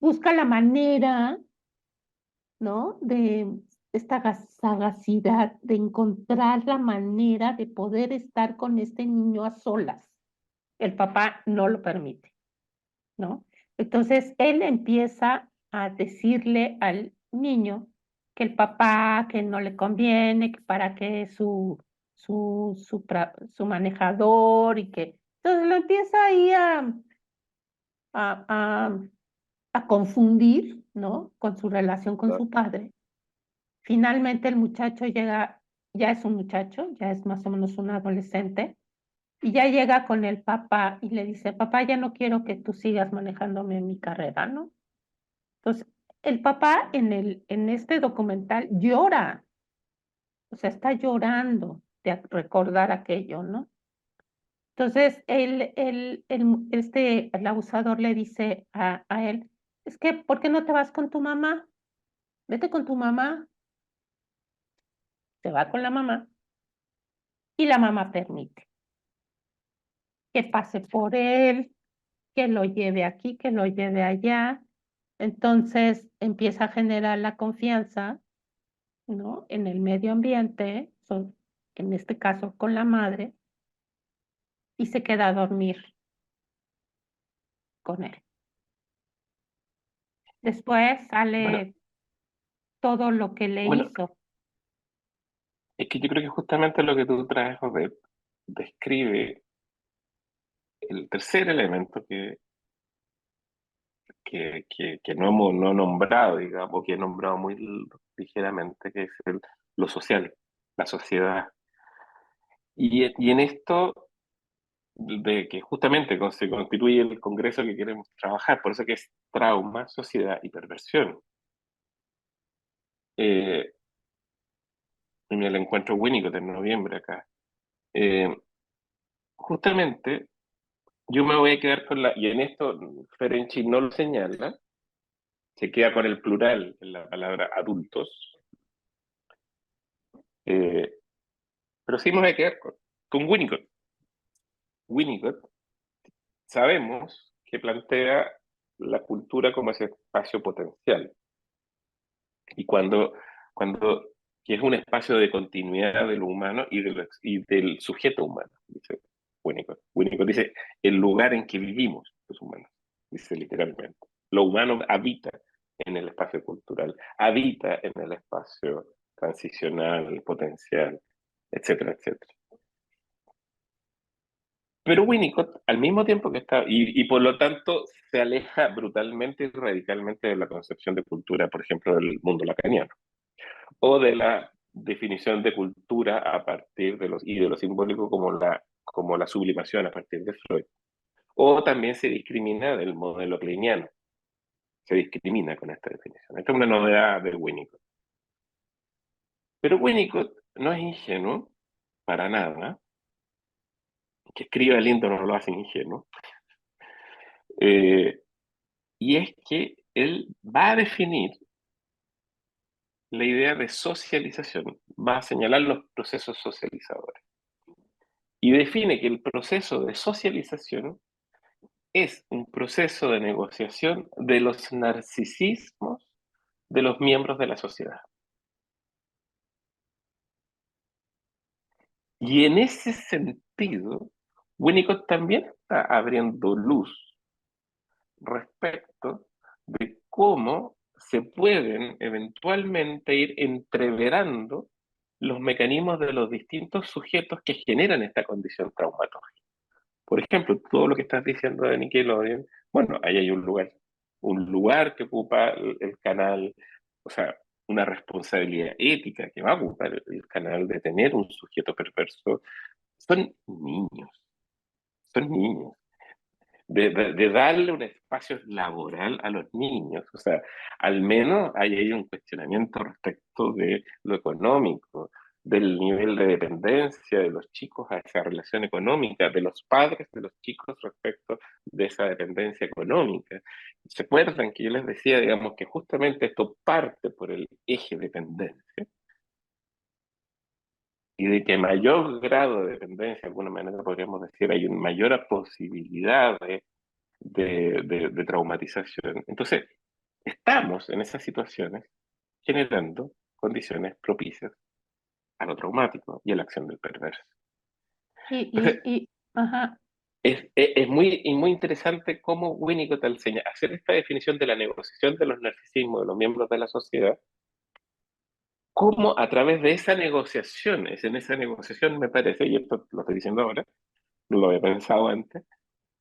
busca la manera, ¿no? De esta sagacidad, de encontrar la manera de poder estar con este niño a solas. El papá no lo permite, ¿no? Entonces, él empieza a decirle al niño que el papá, que no le conviene, que para qué su manejador y que... Entonces, lo empieza ahí a, a, a confundir, ¿no? Con su relación con Claro. su padre. Finalmente el muchacho llega, ya es un muchacho, ya es más o menos un adolescente, y ya llega con el papá y le dice, papá, ya no quiero que tú sigas manejándome en mi carrera, ¿no? Entonces, el papá en este documental llora, o sea, está llorando de recordar aquello, ¿no? Entonces, el abusador le dice a él, es que, ¿por qué no te vas con tu mamá? Vete con tu mamá. Se va con la mamá y la mamá permite que pase por él, que lo lleve aquí, que lo lleve allá. Entonces empieza a generar la confianza, ¿no? En el medio ambiente, en este caso con la madre, y se queda a dormir con él. Después Bueno, sale todo lo que le bueno, hizo. es que yo creo que justamente lo que tú traes, Odette, describe el tercer elemento que no he nombrado, digamos, que he nombrado muy ligeramente, que es lo social, la sociedad. Y en esto de que justamente se constituye el congreso que queremos trabajar, por eso que es trauma, sociedad y perversión. Eh, en el encuentro Winnicott en noviembre acá. Eh, Justamente yo me voy a quedar con y en esto Ferenczi no lo señala, se queda con el plural en la palabra adultos, eh, pero sí me voy a quedar con Winnicott. Winnicott sabemos que plantea la cultura como ese espacio potencial. Y cuando que es un espacio de continuidad de lo humano y del sujeto humano, dice Winnicott. Winnicott dice, el lugar en que vivimos los humanos, dice literalmente. Lo humano habita en el espacio cultural, habita en el espacio transicional, potencial, etcétera, etcétera. Pero Winnicott, al mismo tiempo que está, y por lo tanto se aleja brutalmente y radicalmente de la concepción de cultura, por ejemplo, del mundo lacaniano, o de la definición de cultura a partir de lo simbólico como la sublimación a partir de Freud. O también se discrimina del modelo kleiniano, se discrimina con esta definición. Esta es una novedad de Winnicott. Pero Winnicott no es ingenuo, para nada, que escriba lindo no lo hace ingenuo, eh, y es que él va a definir la idea de socialización, va a señalar los procesos socializadores. Y define que el proceso de socialización es un proceso de negociación de los narcisismos de los miembros de la sociedad. Y en ese sentido, Winnicott también está abriendo luz respecto de cómo se pueden eventualmente ir entreverando los mecanismos de los distintos sujetos que generan esta condición traumatológica. Por ejemplo, todo lo que estás diciendo de Nickelodeon, bueno, ahí hay un lugar que ocupa el canal, o sea, una responsabilidad ética que va a ocupar el canal de tener un sujeto perverso. Son niños, son niños de darle un espacio laboral a los niños. O sea, al menos hay un cuestionamiento respecto de lo económico, del nivel de dependencia de los chicos a esa relación económica, de los padres de los chicos respecto de esa dependencia económica. ¿Se acuerdan que yo les decía, digamos, que justamente esto parte por el eje dependencia? Y de que mayor grado de dependencia, de alguna manera podríamos decir, hay una mayor posibilidad de traumatización. Entonces, estamos en esas situaciones generando condiciones propicias a lo traumático y a la acción del perverso. Entonces, Ajá. es muy interesante cómo Winnicott al hacer esta definición de la negociación de los narcisismos de los miembros de la sociedad, cómo a través de esa negociación, es en esa negociación me parece, y esto lo estoy diciendo ahora, no lo había pensado antes,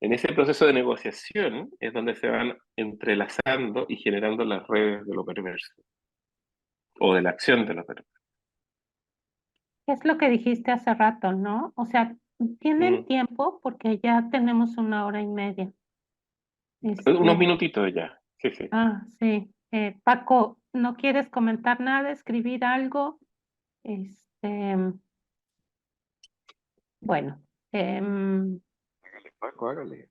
en ese proceso de negociación es donde se van entrelazando y generando las redes de lo perverso, o de la acción de lo perverso. Es lo que dijiste hace rato, ¿no? O sea, tienen Mm. tiempo porque ya tenemos 1 hora y media. Unos Este, minutitos ya, sí, sí. sí. Paco, ¿no quieres comentar nada, escribir algo? Este, bueno, Hágale, Paco, hágale.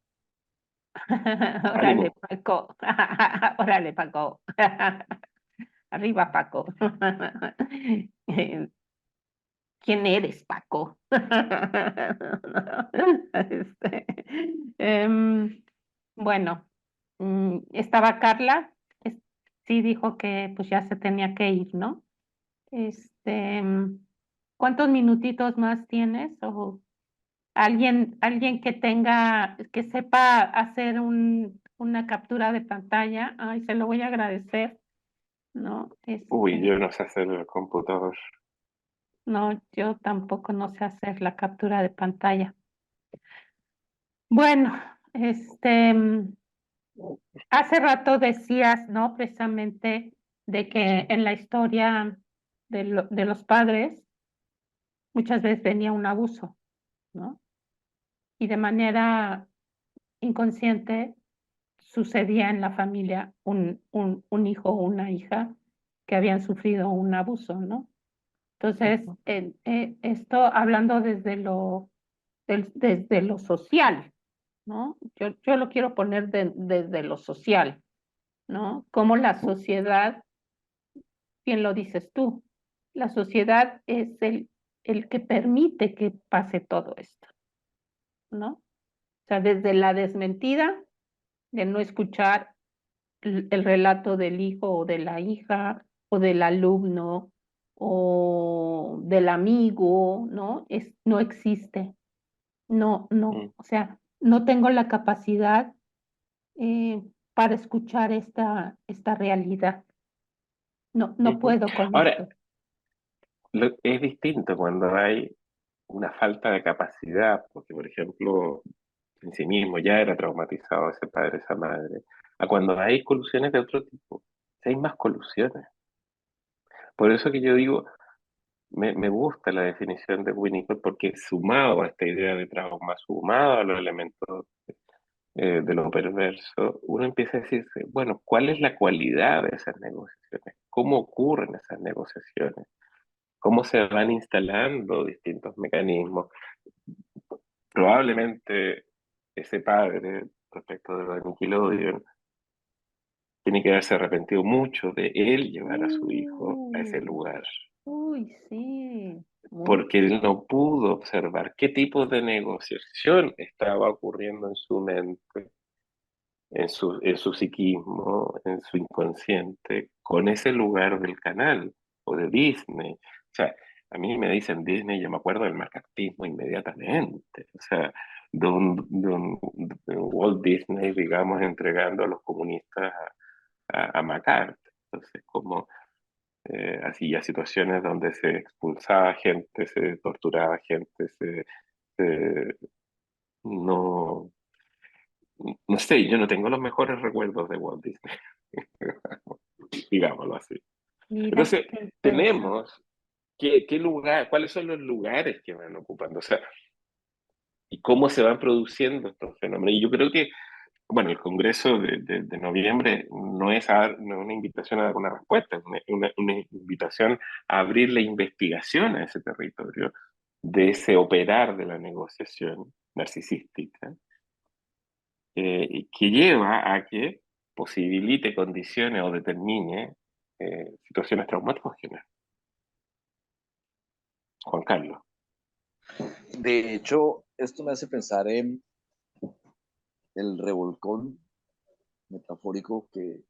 órale, Ánimo. Paco. Órale, Paco. Arriba, Paco. ¿Quién eres, Paco? Este, bueno, estaba Carla, sí dijo que pues ya se tenía que ir, ¿no? Este, ¿cuántos minutitos más tienes? O alguien que sepa hacer una captura de pantalla, ay, se lo voy a agradecer, ¿no? Uy, yo no sé hacer el computador. No, yo tampoco no sé hacer la captura de pantalla. Bueno, hace rato decías, ¿no? Precisamente de que en la historia de los padres muchas veces venía un abuso, ¿no? Y de manera inconsciente sucedía en la familia un hijo o una hija que habían sufrido un abuso, ¿no? Entonces, esto hablando desde lo social, ¿no? Yo lo quiero poner desde lo social, ¿no? Como la sociedad, bien lo dices tú, la sociedad es el que permite que pase todo esto, ¿no? O sea, desde la desmentida de no escuchar el relato del hijo o de la hija o del alumno o del amigo, ¿no? No existe. Mm, O sea, no tengo la capacidad para escuchar esta realidad. No ujú. puedo con Ahora, esto. es distinto cuando hay una falta de capacidad, porque por ejemplo, en sí mismo ya era traumatizado ese padre, esa madre, a cuando hay colusiones de otro tipo. Si hay más colusiones. Por eso que yo digo, me gusta la definición de Winnicott, porque sumado a esta idea de trauma, sumado a los elementos de lo perverso, uno empieza a decirse, bueno, ¿cuál es la cualidad de esas negociaciones? ¿Cómo ocurren esas negociaciones? ¿Cómo se van instalando distintos mecanismos? Probablemente ese padre, respecto de lo de Nickelodeon, tiene que haberse arrepentido mucho de él llevar a su hijo a ese Uy, lugar, uy, sí, porque él mucho. no pudo observar qué tipo de negociación estaba ocurriendo en su mente, en su psiquismo, en su inconsciente, con ese lugar del canal o de Disney. O sea, a mí me dicen Disney, yo me acuerdo del macartismo inmediatamente. O sea, de un Walt Disney, digamos, entregando a los comunistas a McCarthy. Entonces, como así, situaciones donde se expulsaba gente, se torturaba gente, no, no sé, yo no tengo los mejores recuerdos de Walt Disney, digámoslo así. Mira, Entonces, qué interesante. tenemos qué lugar, cuáles son los lugares que van ocupando, o sea, y cómo se van produciendo estos fenómenos. Y yo creo que, bueno, el Congreso de noviembre no es, no es una invitación a dar una respuesta, es una invitación a abrir la investigación a ese territorio, de ese operar de la negociación narcisística, que lleva a que posibilite condiciones o determine situaciones traumáticas. Juan Carlos. De hecho, esto me hace pensar en el revolcón metafórico que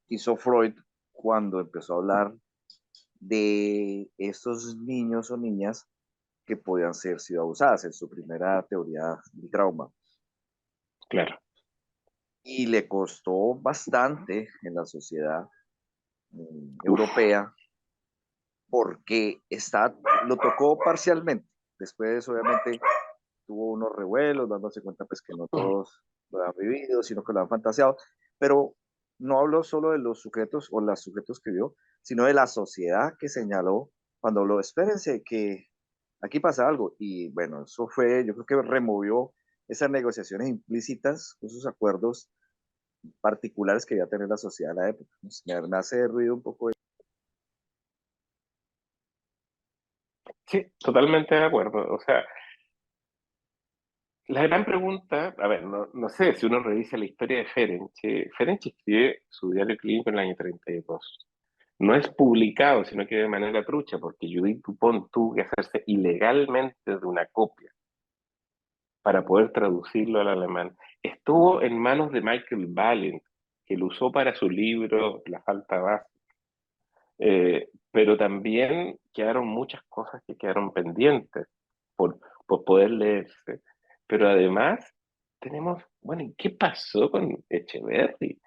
hizo Freud cuando empezó a hablar de estos niños o niñas que podían ser sido abusadas en su primera teoría del trauma. Claro. Y le costó bastante en la sociedad Uf. europea porque lo tocó parcialmente. Después, obviamente, tuvo unos revuelos, dándose cuenta pues que no todos lo han vivido, sino que lo han fantaseado, pero no habló solo de los sujetos o las sujetos que vio, sino de la sociedad que señaló cuando habló, espérense que aquí pasa algo, y bueno, eso fue, yo creo que removió esas negociaciones implícitas, esos acuerdos particulares que ya tenía la sociedad en la época. Me hace ruido un poco. Sí, totalmente de acuerdo. O sea, la gran pregunta, a ver, no sé si uno revisa la historia de Ferenczi escribe su diario clínico en el año 32. No es publicado, sino que de manera trucha, porque Judith Dupont tuvo que hacerse ilegalmente de una copia para poder traducirlo al alemán. Estuvo en manos de Michael Balint, que lo usó para su libro La falta base. Pero también quedaron muchas cosas que quedaron pendientes, por, por poder leerse, pero además tenemos, bueno, ¿y qué pasó con Echeverry?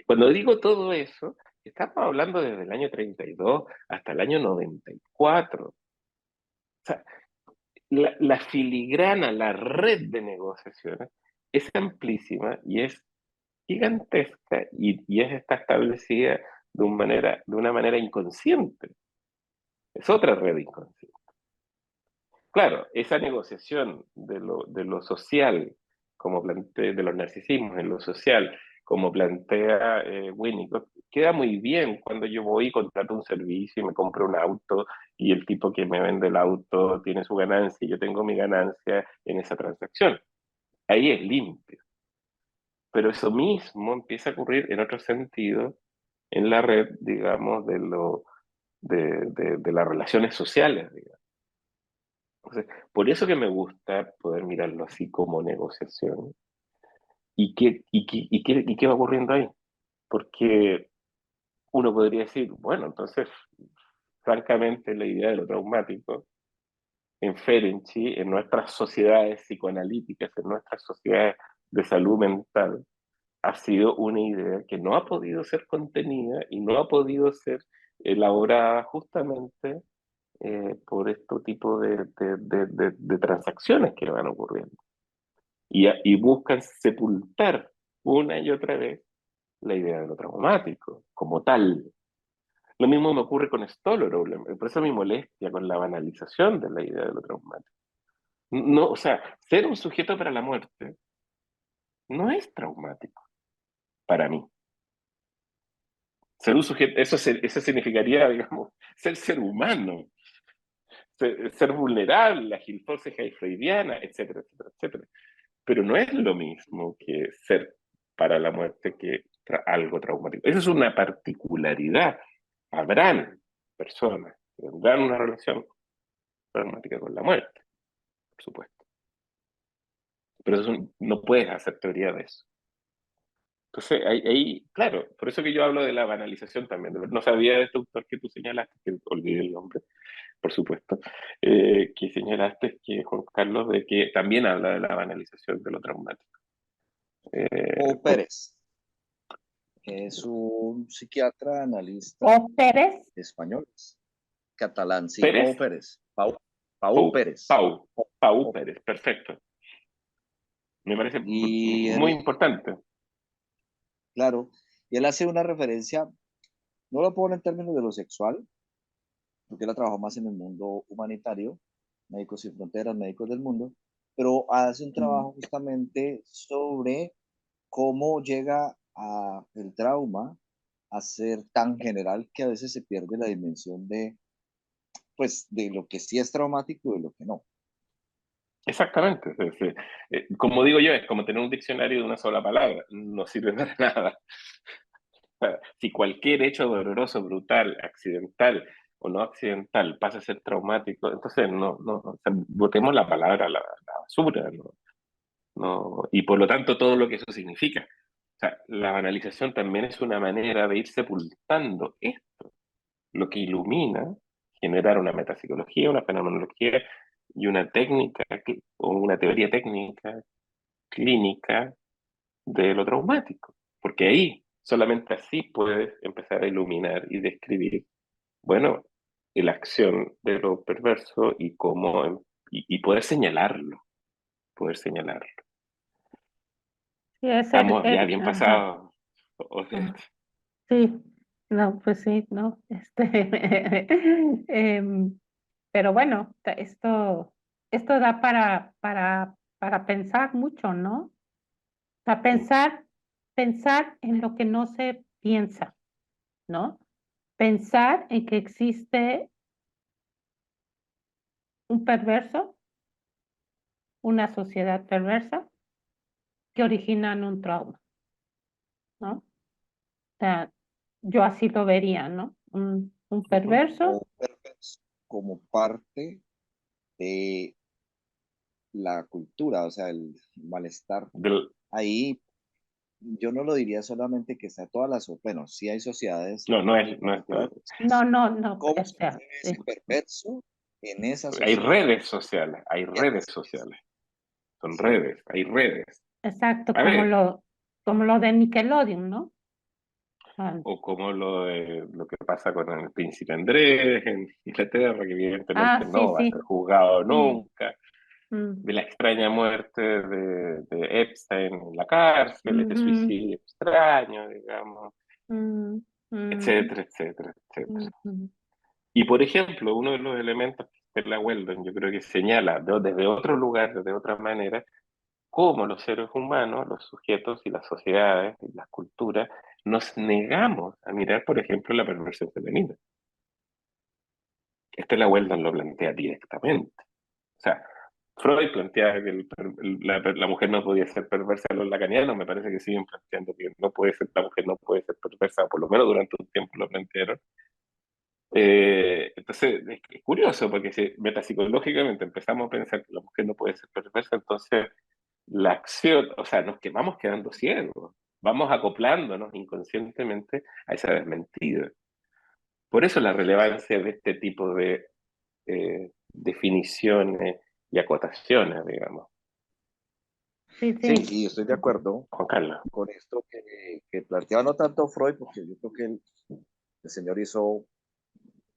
Cuando digo todo eso, estamos hablando desde el año 32 hasta el año 94. O sea, la filigrana, la red de negociaciones es amplísima y es gigantesca y está establecida de una manera inconsciente. Es otra red inconsciente. Claro, esa negociación de lo social, como plantea, de los narcisismos en lo social, como plantea Winnicott, queda muy bien cuando yo voy y contrato un servicio y me compro un auto y el tipo que me vende el auto tiene su ganancia y yo tengo mi ganancia en esa transacción. Ahí es limpio. Pero eso mismo empieza a ocurrir en otro sentido en la red, digamos, de las relaciones sociales, digamos. Entonces, por eso que me gusta poder mirarlo así como negociación. ¿Y qué va ocurriendo ahí? Porque uno podría decir, bueno, entonces, francamente, la idea de lo traumático en Ferenczi, en nuestras sociedades psicoanalíticas, en nuestras sociedades de salud mental, ha sido una idea que no ha podido ser contenida y no ha podido ser elaborada justamente por este tipo de transacciones que van ocurriendo. Y buscan sepultar una y otra vez la idea de lo traumático como tal. Lo mismo me ocurre con Stolorow, por eso mi molestia con la banalización de la idea de lo traumático. No, o sea, ser un sujeto para la muerte no es traumático para mí. Ser un sujeto, eso significaría, digamos, ser humano, ser vulnerable, la gilfórcea freudiana, etcétera, etcétera, etcétera. Pero no es lo mismo que ser para la muerte que algo traumático. Esa es una particularidad. Habrán personas que tendrán una relación traumática con la muerte, por supuesto. Pero no puedes hacer teoría de eso. Entonces, ahí, claro, por eso que yo hablo de la banalización también. No sabía de este autor que tú señalaste, que olvidé el nombre, por supuesto, que señalaste que Juan Carlos, de que también habla de la banalización de lo traumático. O Por- Pérez es un psiquiatra analista O Pérez, español, catalán, sí, Pau Pérez, Pérez, Pau Pau, Pérez. Pau, Pau Pérez, perfecto. Me parece Y muy él, importante. claro, y él hace una referencia, no lo pone en términos de lo sexual, porque él ha trabajado más en el mundo humanitario, Médicos Sin Fronteras, Médicos del Mundo, pero hace un trabajo justamente sobre cómo llega el trauma a ser tan general que a veces se pierde la dimensión de, pues, de lo que sí es traumático y de lo que no. Exactamente. Como digo yo, es como tener un diccionario de una sola palabra. No sirve para nada. O sea, si cualquier hecho doloroso, brutal, accidental o no accidental pasa a ser traumático, entonces o sea, botemos la palabra a la basura, ¿no? No, y por lo tanto todo lo que eso significa. O sea, la banalización también es una manera de ir sepultando esto, lo que ilumina, generar una metapsicología, una fenomenología y una técnica o una teoría técnica clínica de lo traumático. Porque ahí, solamente así puedes empezar a iluminar y describir, bueno, la acción de lo perverso y cómo, y poder señalarlo, poder señalarlo. sí, es Estamos ya bien ajá, pasados. O sea, ajá, sí, no, pues sí, no, pero bueno, esto da para pensar mucho, ¿no? Para pensar en lo que no se piensa, ¿no? Pensar en que existe un perverso, una sociedad perversa que originan un trauma, ¿no? O sea, yo así lo vería, ¿no? Un perverso, O perverso como parte de la cultura, o sea, el malestar. del- Ahí yo no lo diría solamente que está todas las, bueno, sí hay sociedades no, muy no es todo. particulares. no, no, no, ¿Cómo o se sea, hace sí, ese perverso? en esa Hay sociedad. redes sociales, hay Y en redes ese- sociales, son Sí, redes, hay redes. Exacto, A ver, como lo de Nickelodeon, ¿no? Ah, o como lo que pasa con el príncipe Andrés en Inglaterra, que evidentemente sí, no va a ser sí. juzgado Sí. nunca, Mm, de la extraña muerte de Epstein en la cárcel, este ujú, suicidio extraño, digamos, mm, mm, etcétera, etcétera, etcétera. ujú. Y por ejemplo, uno de los elementos que Stella Weldon yo creo que señala desde otro lugar, desde otra manera, cómo los seres humanos, los sujetos y las sociedades y las culturas nos negamos a mirar, por ejemplo, la perversión femenina. Stella Weldon lo plantea directamente. O sea, Freud planteaba que la mujer no podía ser perversa, los lacanianos me parece que siguen planteando que no puede ser, la mujer no puede ser perversa, por lo menos durante un tiempo lo plantearon. Entonces, es curioso porque si metapsicológicamente empezamos a pensar que la mujer no puede ser perversa, entonces la acción, o sea, nos vamos quedando ciegos, vamos acoplándonos inconscientemente a esa desmentida. Por eso la relevancia de este tipo de definiciones y acotaciones, digamos. Sí, sí, sí. y estoy de acuerdo Juan Carlos. con esto que planteaba no tanto Freud, porque yo creo que el señor hizo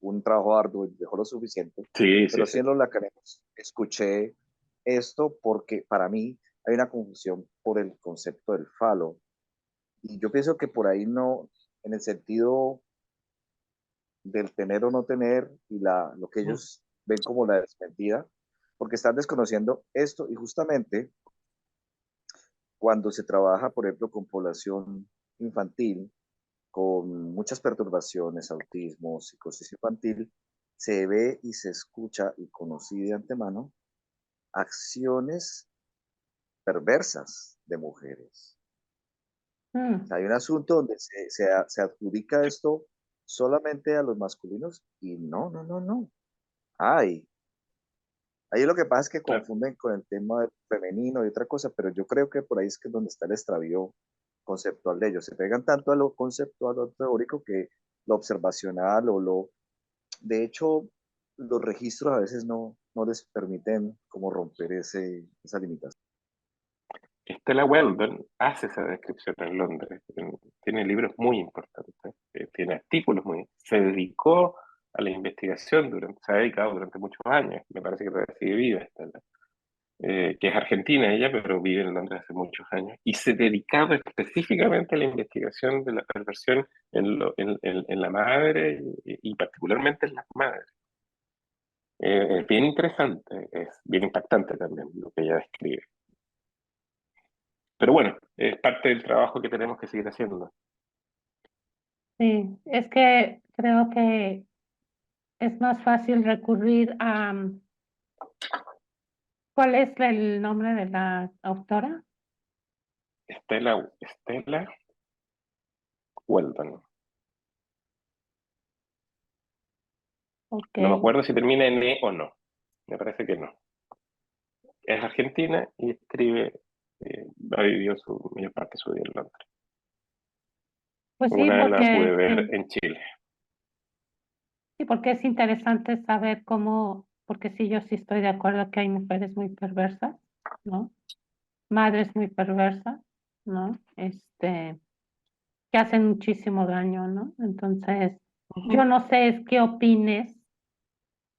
un trabajo arduo y dejó lo suficiente, Sí, sí, pero sí. sí en los lacaneros escuché esto porque para mí hay una confusión por el concepto del falo. Y yo pienso que por ahí no, en el sentido del tener o no tener y lo que ellos ven como la desmentida, porque están desconociendo esto y justamente cuando se trabaja, por ejemplo, con población infantil, con muchas perturbaciones, autismo, psicosis infantil, se ve y se escucha y conoce de antemano acciones perversas de mujeres. O Mm, sea, hay un asunto donde se adjudica esto solamente a los masculinos y no, no, no, no. Hay. Ahí lo que pasa es que Claro. confunden con el tema femenino y otra cosa, pero yo creo que por ahí es que es donde está el extravío conceptual de ellos. Se pegan tanto a lo conceptual, a lo teórico, que lo observacional de hecho, los registros a veces no les permiten como romper esa limitación. Stella Weldon hace esa descripción en Londres. Tiene libros muy importantes, tiene artículos muy. Se dedicó a la investigación se ha dedicado durante muchos años. Me parece que todavía sigue viva Stella, que es argentina ella, pero vive en Londres hace muchos años. Y se dedicaba específicamente a la investigación de la perversión en la madre y particularmente en las madres. Es bien interesante, es bien impactante también lo que ella describe. Pero bueno, es parte del trabajo que tenemos que seguir haciendo. sí, es que creo que es más fácil recurrir a, ¿cuál es el nombre de la autora? Stella Weldon. Ok, No me acuerdo si termina en E o no. Me parece que no. Es argentina y escribe, ha vivido su mayor parte de su vida en Londres. pues sí, Una la pude porque ver sí, en Chile. sí, porque es interesante saber cómo, porque sí, yo sí estoy de acuerdo que hay mujeres muy perversas, ¿no? Madres muy perversas, ¿no? Que hacen muchísimo daño, ¿no? Entonces, yo Ujú. no sé es qué opines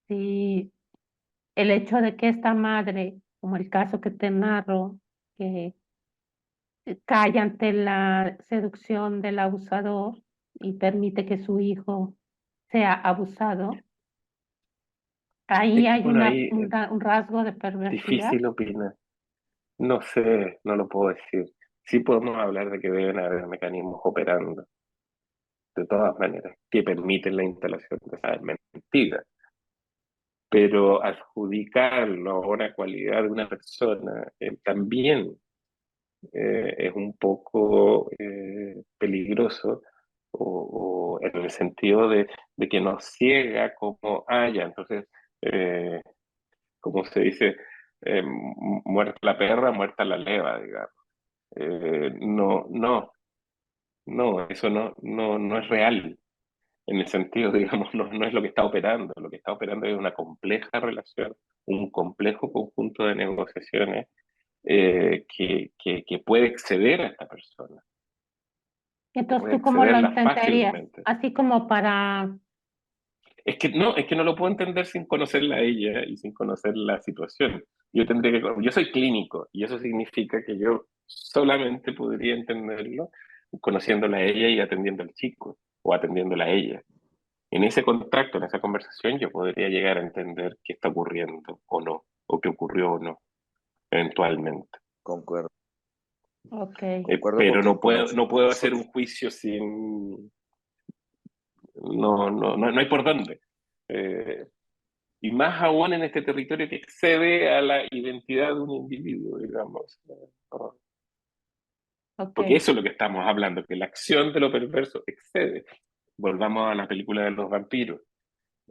si el hecho de que esta madre, como el caso que te narro, que calla ante la seducción del abusador y permite que su hijo sea abusado, ahí Es que hay bueno, ahí es un rasgo de perversidad. difícil opinar. No sé, no lo puedo decir. Sí podemos hablar de que deben haber mecanismos operando, de todas maneras, que permiten la instalación de esas mentiras. Pero adjudicarlo a una cualidad de una persona también es un poco peligroso o en el sentido de que nos ciega como, ya, entonces, eh, como se dice, muerta la perra, muerta la leva, digamos. No, no, no, eso no es real. en el sentido, digamos, no es lo que está operando, lo que está operando es una compleja relación, un complejo conjunto de negociaciones que puede exceder a esta persona, que Entonces, puede ¿tú cómo lo excederla entenderías? fácilmente. Así como para... Es que no lo puedo entender sin conocerla a ella y sin conocer la situación. Yo soy clínico y eso significa que yo solamente podría entenderlo conociéndola a ella y atendiendo al chico o atendiéndola a ella. En ese contacto, en esa conversación, yo podría llegar a entender qué está ocurriendo o no, o qué ocurrió o no, eventualmente. Concuerdo, Ok, concuerdo Pero porque no puedo hacer un nosotros, juicio sin... No hay por dónde. Eh, y más aún en este territorio que excede a la identidad de un individuo, digamos. ¿No? ok. Porque eso es lo que estamos hablando, que la acción de lo perverso excede. Volvamos a la película de los vampiros.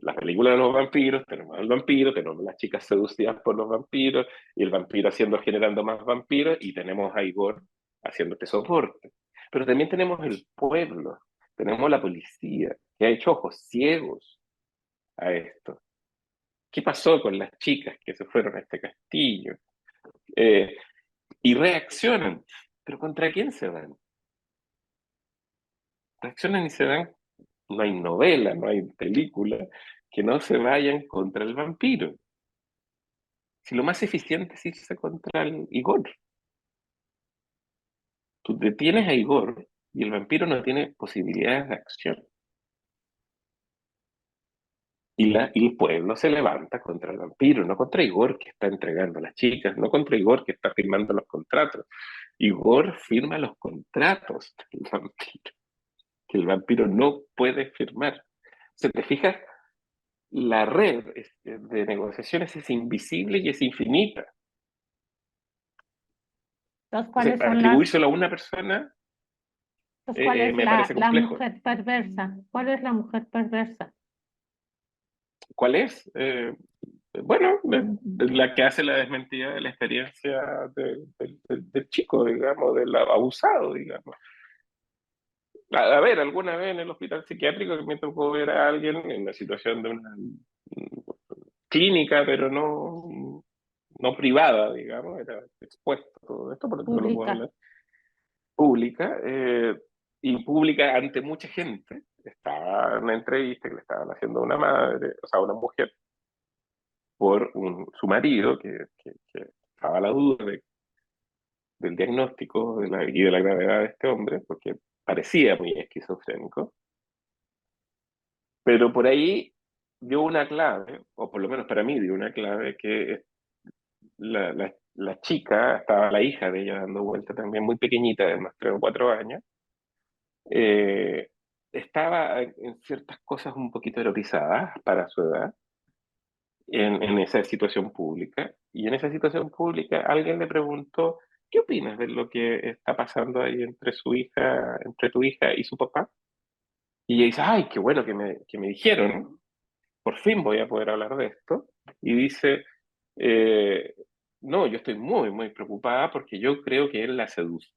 La película de los vampiros, tenemos al vampiro, tenemos las chicas seducidas por los vampiros, y el vampiro generando más vampiros, y tenemos a Igor haciendo este soporte. Pero también tenemos el pueblo, tenemos la policía, que ha hecho ojos ciegos a esto. ¿Qué pasó con las chicas que se fueron a este castillo? Eh, y reaccionan. ¿Pero contra quién se van? Reaccionan y se dan. No hay novela, no hay película que no se vayan contra el vampiro. Si lo más eficiente es irse contra el Igor. Tú detienes a Igor y el vampiro no tiene posibilidades de acción. Y el pueblo se levanta contra el vampiro, no contra Igor que está entregando a las chicas, no contra Igor que está firmando los contratos. Igor firma los contratos del vampiro, que el vampiro no puede firmar. Si te fijas, la red de negociaciones es invisible y es infinita. Entonces, Entonces, atribuírselo a una persona ¿cuál es me parece la complejo. mujer perversa? ¿Cuál es la mujer perversa? ¿Cuál es? Bueno, la que hace la desmentida de la experiencia del chico, digamos, del abusado, digamos. A ver, alguna vez en el hospital psiquiátrico que me tocó ver a alguien en la situación de una clínica, pero no privada, digamos, era expuesto a todo esto, por lo tanto lo puedo Pública. hablar, pública, y pública ante mucha gente. Estaba en una entrevista que le estaban haciendo a una madre, o sea, a una mujer, por su marido, que estaba a la duda del diagnóstico y de la gravedad de este hombre, porque parecía muy esquizofrénico, pero por ahí dio una clave, o por lo menos para mí dio una clave, que la chica, estaba la hija de ella dando vuelta también, muy pequeñita, de unos 3 o 4 años, eh, estaba en ciertas cosas un poquito erotizadas para su edad, en esa situación pública. Y en esa situación pública alguien le preguntó, ¿qué opinas de lo que está pasando ahí entre su hija, entre tu hija y su papá? Y ella dice, ay, qué bueno que me dijeron, por fin voy a poder hablar de esto. Y dice, eh, no, yo estoy muy, muy preocupada porque yo creo que él la seduce.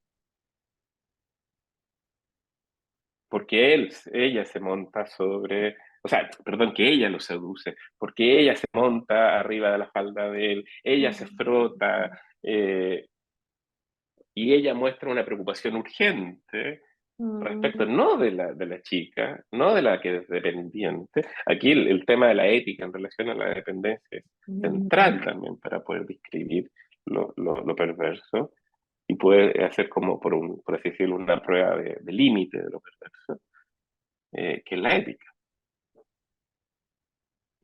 Porque ella se monta sobre, o sea, perdón, que ella lo seduce, porque ella se monta arriba de la falda de él, ella se frota, eh, y ella muestra una preocupación urgente respecto Mm, no de la chica, no de la que es dependiente. Aquí el tema de la ética en relación a la dependencia es mm, central también para poder describir lo perverso y poder hacer como, por así decirlo, una prueba de límite de lo perverso, que es la ética.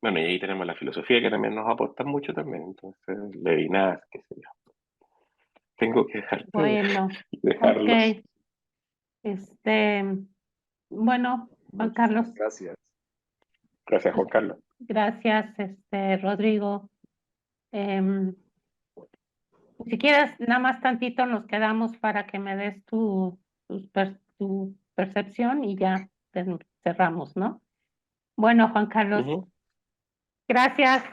Bueno, y ahí tenemos la filosofía que también nos aporta mucho también, entonces, Levinas, qué sé yo. Tengo que dejarte, bueno, ok. dejarlos. Este, bueno, Juan Carlos, muchísimas gracias. Gracias, pues, Juan Carlos. gracias, Rodrigo. Em, si quieres, nada más tantito nos quedamos para que me des tu percepción y ya cerramos, ¿no? Bueno, Juan Carlos, Ujú. gracias.